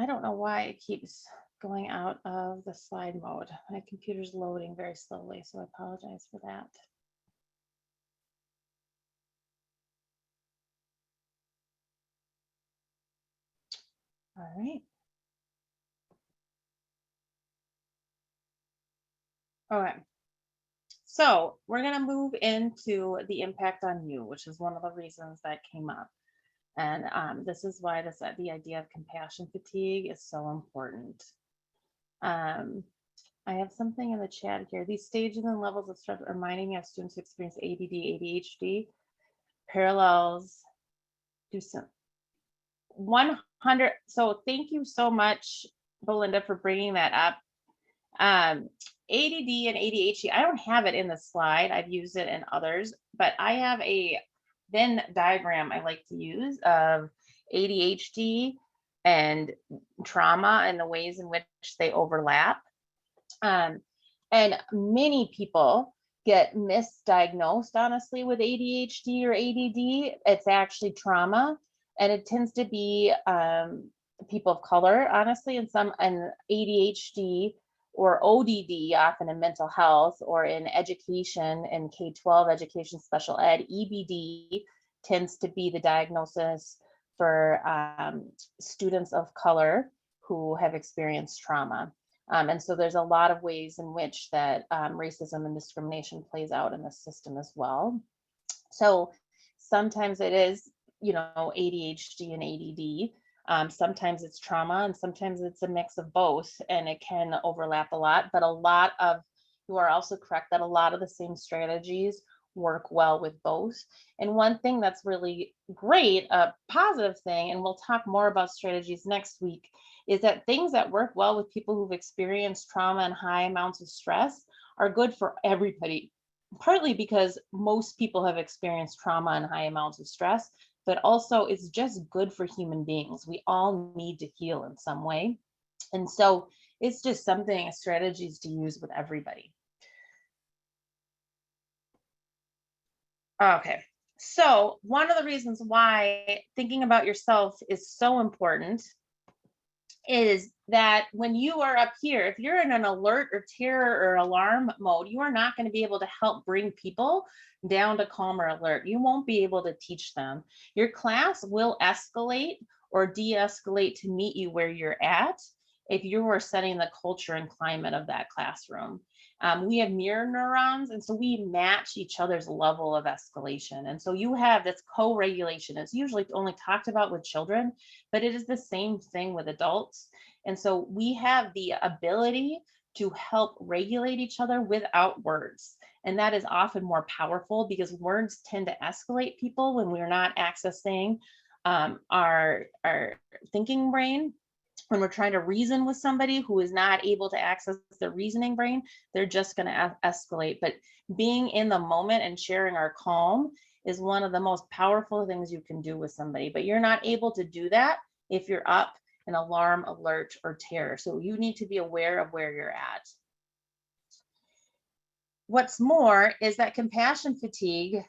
don't know why it keeps going out of the slide mode. My computer's loading very slowly, so I apologize for that. All right. Okay. So we're going to move into the impact on you, which is one of the reasons that came up. And this is why the idea of compassion fatigue is so important. I have something in the chat here. These stages and levels of stress are reminding me of students who experience ADD, ADHD, parallels, do some 100. So thank you so much, Belinda, for bringing that up. ADD and ADHD, I don't have it in the slide. I've used it in others, but I have a Venn diagram I like to use of ADHD and trauma and the ways in which they overlap. And many people get misdiagnosed, honestly, with ADHD or ADD. It's actually trauma, and it tends to be people of color, honestly, and ADHD or ODD, often in mental health or in education and K-12 education, special ed. EBD tends to be the diagnosis for students of color who have experienced trauma. And so there's a lot of ways in which that racism and discrimination plays out in the system as well. So sometimes it is, ADHD and ADD. Sometimes it's trauma, and sometimes it's a mix of both, and it can overlap a lot. But you are also correct that a lot of the same strategies work well with both. And one thing that's really great, a positive thing, and we'll talk more about strategies next week, is that things that work well with people who've experienced trauma and high amounts of stress are good for everybody, partly because most people have experienced trauma and high amounts of stress, but also it's just good for human beings. We all need to heal in some way. And so it's just strategies to use with everybody. Okay, so one of the reasons why thinking about yourself is so important is that when you are up here, if you're in an alert or terror or alarm mode, you are not going to be able to help bring people down to calm or alert. You won't be able to teach them. Your class will escalate or de-escalate to meet you where you're at if you are setting the culture and climate of that classroom. We have mirror neurons, and so we match each other's level of escalation. And so you have this co-regulation. It's usually only talked about with children, but it is the same thing with adults. And so we have the ability to help regulate each other without words. And that is often more powerful because words tend to escalate people when we're not accessing our thinking brain. When we're trying to reason with somebody who is not able to access the reasoning brain, they're just going to escalate. But being in the moment and sharing our calm is one of the most powerful things you can do with somebody. But you're not able to do that if you're up in alarm, alert, or terror. So you need to be aware of where you're at. What's more is that compassion fatigue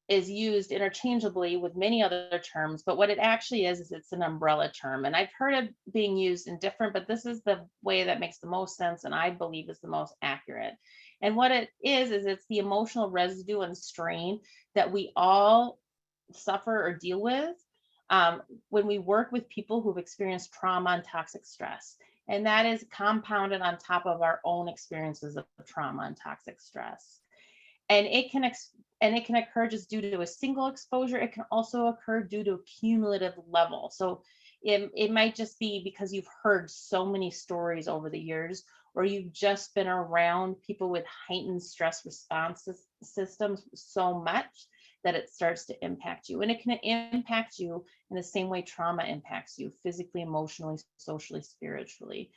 is used interchangeably with many other terms, but what it actually is it's an umbrella term. And I've heard it being used in different, but this is the way that makes the most sense and I believe is the most accurate. And what it is it's the emotional residue and strain that we all suffer or deal with when we work with people who've experienced trauma and toxic stress. And that is compounded on top of our own experiences of trauma and toxic stress. And it can occur just due to a single exposure. It can also occur due to a cumulative level. So it might just be because you've heard so many stories over the years, or you've just been around people with heightened stress response systems so much that it starts to impact you. And it can impact you in the same way trauma impacts you, physically, emotionally, socially, spiritually.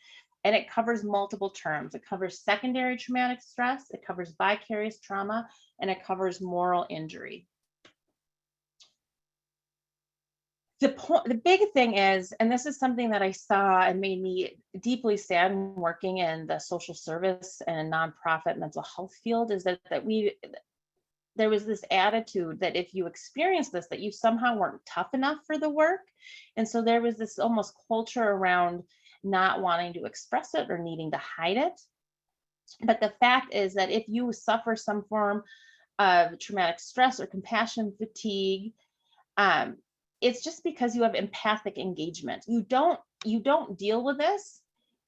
And it covers multiple terms. It covers secondary traumatic stress, it covers vicarious trauma, and it covers moral injury. The big thing is, and this is something that I saw and made me deeply sad working in the social service and nonprofit mental health field, is that there was this attitude that if you experience this, that you somehow weren't tough enough for the work. And so there was this almost culture around not wanting to express it or needing to hide it. But the fact is that if you suffer some form of traumatic stress or compassion fatigue, it's just because you have empathic engagement. You don't deal with this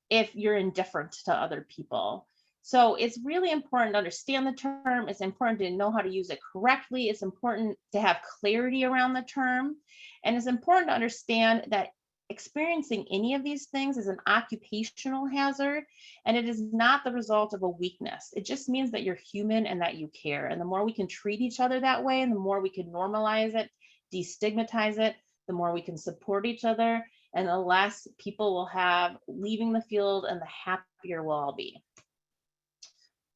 if you're indifferent to other people. So it's really important to understand the term. It's important to know how to use it correctly. It's important to have clarity around the term. And it's important to understand that experiencing any of these things is an occupational hazard, and it is not the result of a weakness. It just means that you're human and that you care. And the more we can treat each other that way, and the more we can normalize it, destigmatize it, the more we can support each other, and the less people will have leaving the field, and the happier we'll all be.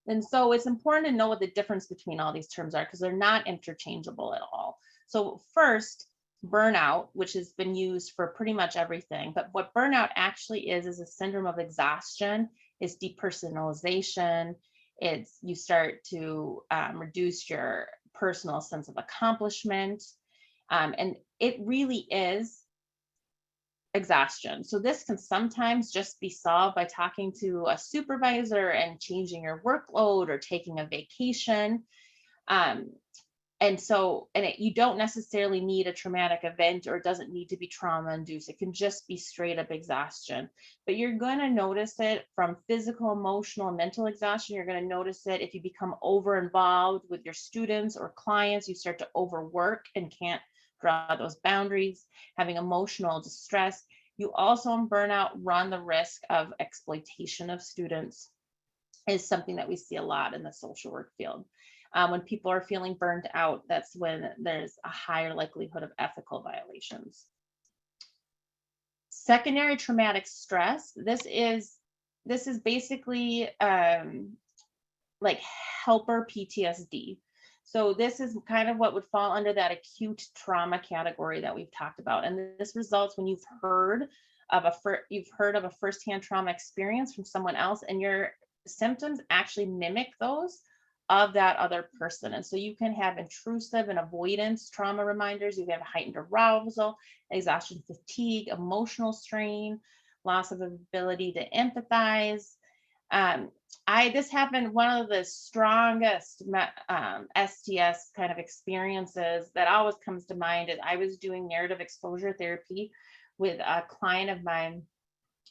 And so it's important to know what the difference between all these terms are, because they're not interchangeable at all. So first, burnout, which has been used for pretty much everything, but what burnout actually is a syndrome of exhaustion. It's depersonalization. It's you start to reduce your personal sense of accomplishment. And it really is exhaustion. So this can sometimes just be solved by talking to a supervisor and changing your workload or taking a vacation. You don't necessarily need a traumatic event, or it doesn't need to be trauma induced. It can just be straight up exhaustion. But you're going to notice it from physical, emotional, and mental exhaustion. You're going to notice it if you become over involved with your students or clients. You start to overwork and can't draw those boundaries, having emotional distress. You also in burnout run the risk of exploitation of students, is something that we see a lot in the social work field. When people are feeling burned out, that's when there's a higher likelihood of ethical violations. Secondary traumatic stress. This is basically like helper PTSD. So this is kind of what would fall under that acute trauma category that we've talked about. And this results when you've heard of a firsthand trauma experience from someone else, and your symptoms actually mimic those of that other person. And so you can have intrusive and avoidance trauma reminders. You can have heightened arousal, exhaustion, fatigue, emotional strain, loss of ability to empathize. This happened, one of the strongest STS kind of experiences that always comes to mind is I was doing narrative exposure therapy with a client of mine,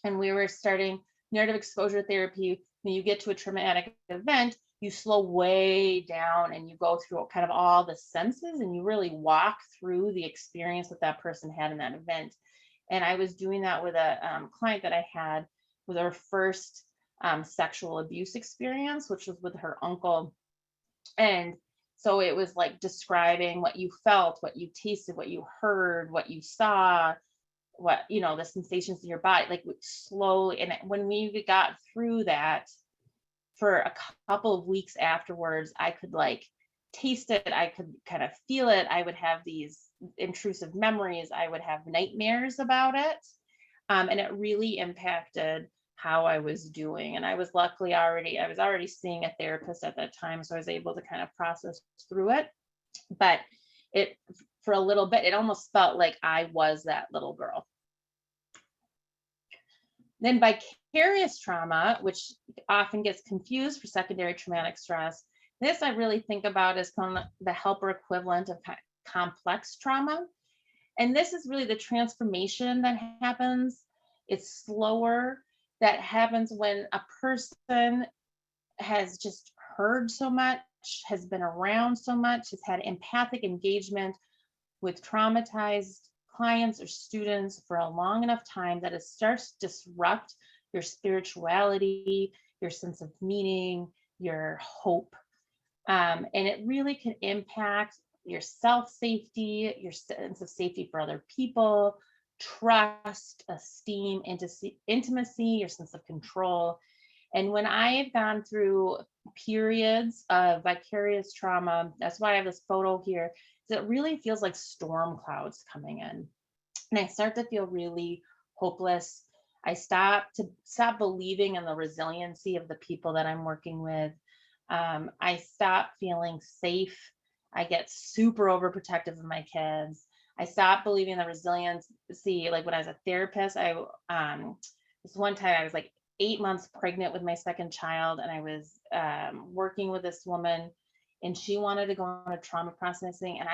and we were starting narrative exposure therapy. When you get to a traumatic event, you slow way down and you go through kind of all the senses, and you really walk through the experience that person had in that event. And I was doing that with a client that I had with her first sexual abuse experience, which was with her uncle. And so it was like describing what you felt, what you tasted, what you heard, what you saw, what, the sensations in your body, like slowly. And when we got through that, for a couple of weeks afterwards, I could like taste it. I could kind of feel it. I would have these intrusive memories. I would have nightmares about it. And it really impacted how I was doing. And I was already seeing a therapist at that time. So I was able to kind of process through it. But for a little bit, it almost felt like I was that little girl. Then vicarious trauma, which often gets confused for secondary traumatic stress. This I really think about as kind of the helper equivalent of complex trauma. And this is really the transformation that happens. It's slower. That happens when a person has just heard so much, has been around so much, has had empathic engagement with traumatized clients or students for a long enough time that it starts to disrupt your spirituality, your sense of meaning, your hope. And it really can impact your self-safety, your sense of safety for other people, trust, esteem, intimacy, your sense of control. And when I've gone through periods of vicarious trauma, that's why I have this photo here, it really feels like storm clouds coming in. And I start to feel really hopeless. I stop believing in the resiliency of the people that I'm working with. I stop feeling safe. I get super overprotective of my kids. I stopped believing in the resiliency. Like when I was a therapist, I this one time I was like 8 months pregnant with my second child, and I was working with this woman, and she wanted to go on a trauma processing, and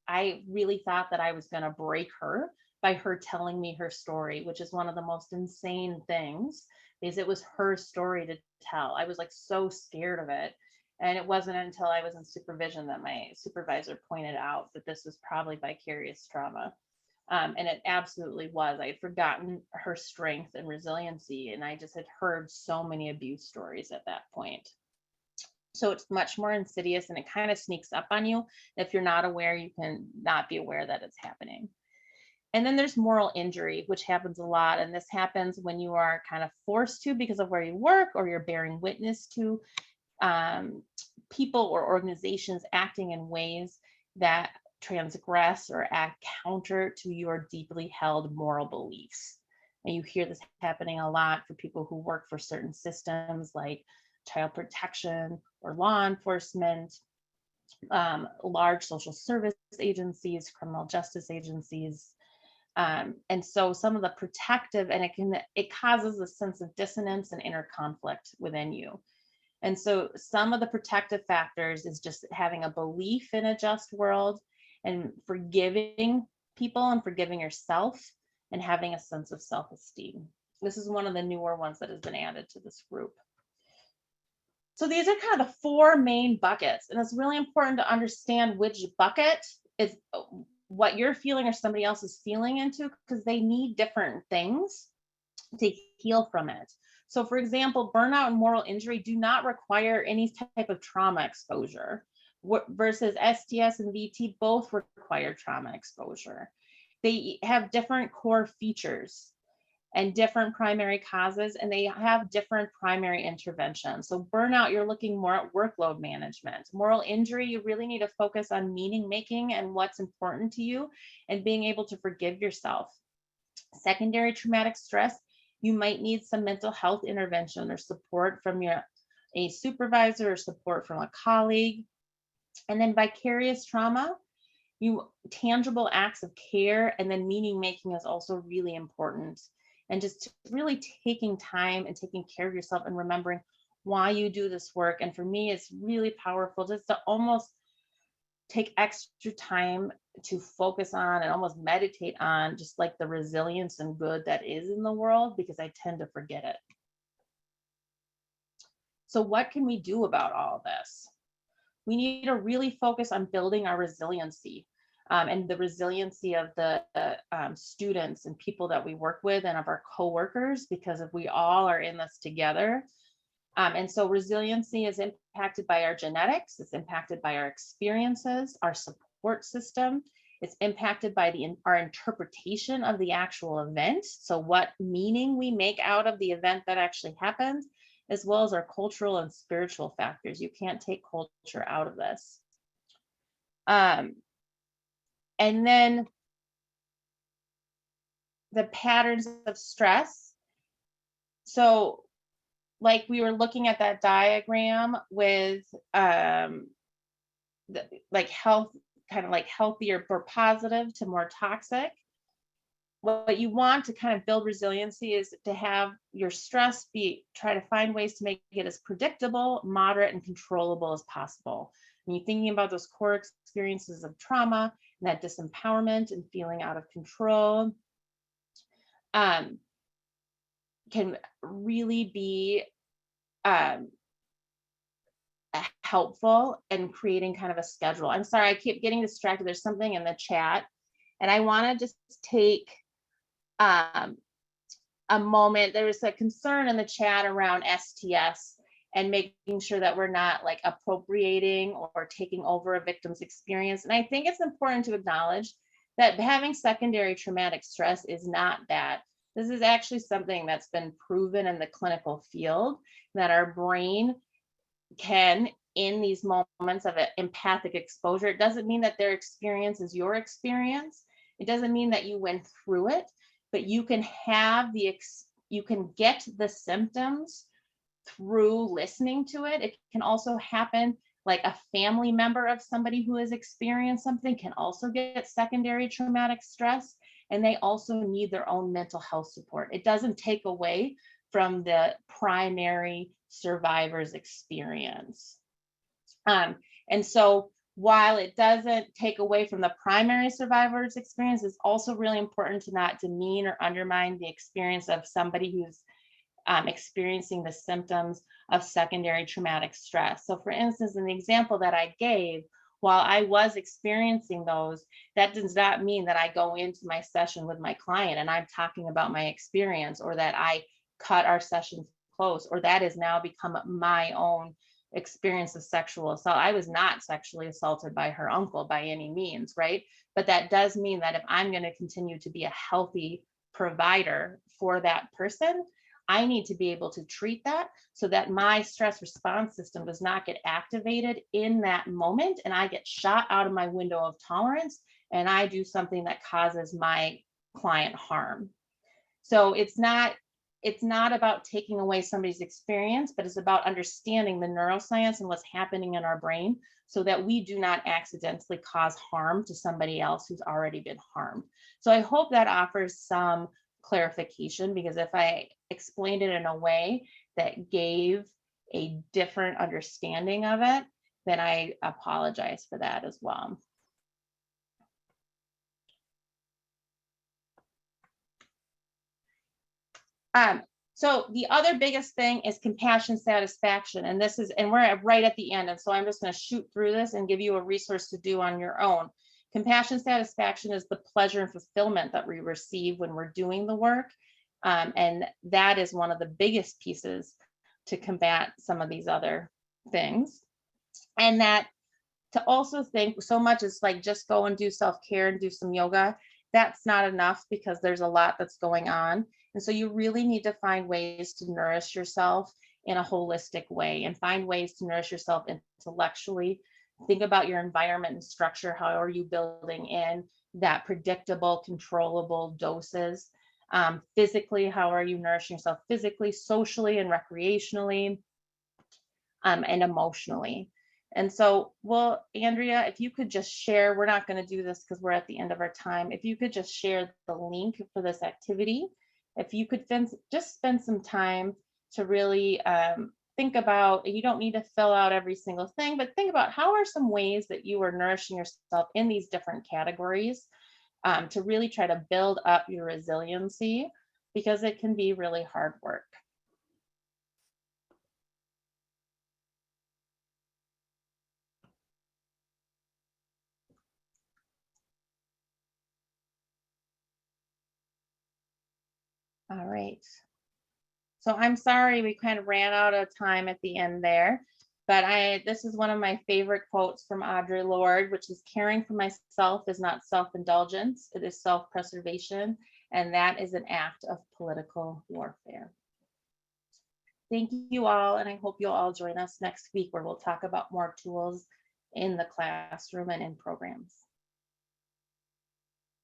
I really thought that I was going to break her by her telling me her story, which is one of the most insane things, because it was her story to tell. I was like so scared of it. And it wasn't until I was in supervision that my supervisor pointed out that this was probably vicarious trauma. And it absolutely was. I had forgotten her strength and resiliency, and I just had heard so many abuse stories at that point. So it's much more insidious, and it kind of sneaks up on you. If you're not aware, you can not be aware that it's happening. And then there's moral injury, which happens a lot. And this happens when you are kind of forced to because of where you work, or you're bearing witness to people or organizations acting in ways that transgress or act counter to your deeply held moral beliefs. And you hear this happening a lot for people who work for certain systems like child protection or law enforcement, large social service agencies, criminal justice agencies. And so some of the protective, and it causes a sense of dissonance and inner conflict within you. And so some of the protective factors is just having a belief in a just world, and forgiving people and forgiving yourself, and having a sense of self-esteem. This is one of the newer ones that has been added to this group. So these are kind of the 4 main buckets, and it's really important to understand which bucket is what you're feeling or somebody else is feeling into, because they need different things to heal from it. So for example, burnout and moral injury do not require any type of trauma exposure, versus STS and VT both require trauma exposure. They have different core features and different primary causes, and they have different primary interventions. So burnout, you're looking more at workload management. Moral injury, you really need to focus on meaning making and what's important to you, and being able to forgive yourself. Secondary traumatic stress, you might need some mental health intervention or support from a supervisor or support from a colleague. And then vicarious trauma, tangible acts of care, and then meaning making is also really important. And just really taking time and taking care of yourself and remembering why you do this work. And for me, it's really powerful just to almost take extra time to focus on and almost meditate on just like the resilience and good that is in the world, because I tend to forget it. So what can we do about all of this? We need to really focus on building our resiliency, and the resiliency of the students and people that we work with, and of our coworkers, because if we all are in this together. And so resiliency is impacted by our genetics, it's impacted by our experiences, our support system, it's impacted by our interpretation of the actual event. So what meaning we make out of the event that actually happened, as well as our cultural and spiritual factors. You can't take culture out of this. And then the patterns of stress. So like we were looking at that diagram with like health, kind of like healthier, more positive to more toxic. What you want to kind of build resiliency is to have your stress try to find ways to make it as predictable, moderate, and controllable as possible. When you're thinking about those core experiences of trauma and that disempowerment and feeling out of control, can really be helpful in creating kind of a schedule. I'm sorry, I keep getting distracted. There's something in the chat, and I want to just take a moment. There was a concern in the chat around STS and making sure that we're not like appropriating or taking over a victim's experience. And I think it's important to acknowledge that having secondary traumatic stress is not that. This is actually something that's been proven in the clinical field, that our brain can, in these moments of empathic exposure, it doesn't mean that their experience is your experience. It doesn't mean that you went through it, but you can have you can get the symptoms through listening to it. It can also happen like a family member of somebody who has experienced something can also get secondary traumatic stress. and they also need their own mental health support. It doesn't take away from the primary survivor's experience. And so while it doesn't take away from the primary survivor's experience, it's also really important to not demean or undermine the experience of somebody who's experiencing the symptoms of secondary traumatic stress. So for instance, in the example that I gave, while I was experiencing those, that does not mean that I go into my session with my client and I'm talking about my experience, or that I cut our sessions close, or that has now become my own experience of sexual assault. I was not sexually assaulted by her uncle by any means, right? But that does mean that if I'm going to continue to be a healthy provider for that person, I need to be able to treat that so that my stress response system does not get activated in that moment and I get shot out of my window of tolerance and I do something that causes my client harm. So it's not about taking away somebody's experience, but it's about understanding the neuroscience and what's happening in our brain so that we do not accidentally cause harm to somebody else who's already been harmed. So I hope that offers some clarification, because if I explained it in a way that gave a different understanding of it, then I apologize for that as well. So the other biggest thing is compassion satisfaction. And we're right at the end. And so I'm just going to shoot through this and give you a resource to do on your own. Compassion satisfaction is the pleasure and fulfillment that we receive when we're doing the work. And that is one of the biggest pieces to combat some of these other things. And that to also think so much is like just go and do self-care and do some yoga. That's not enough because there's a lot that's going on. And so you really need to find ways to nourish yourself in a holistic way and find ways to nourish yourself intellectually. Think about your environment and structure. How are you building in that predictable, controllable doses? Physically, how are you nourishing yourself physically, socially, and recreationally, and emotionally? And so, well, Andrea, if you could just share, we're not going to do this because we're at the end of our time. If you could just share the link for this activity, if you could just spend some time to really think about, you don't need to fill out every single thing, but think about how are some ways that you are nourishing yourself in these different categories to really try to build up your resiliency, because it can be really hard work. All right. So I'm sorry we kind of ran out of time at the end there, but this is one of my favorite quotes from Audre Lorde, which is caring for myself is not self-indulgence, it is self-preservation, and that is an act of political warfare. Thank you all, and I hope you'll all join us next week where we'll talk about more tools in the classroom and in programs.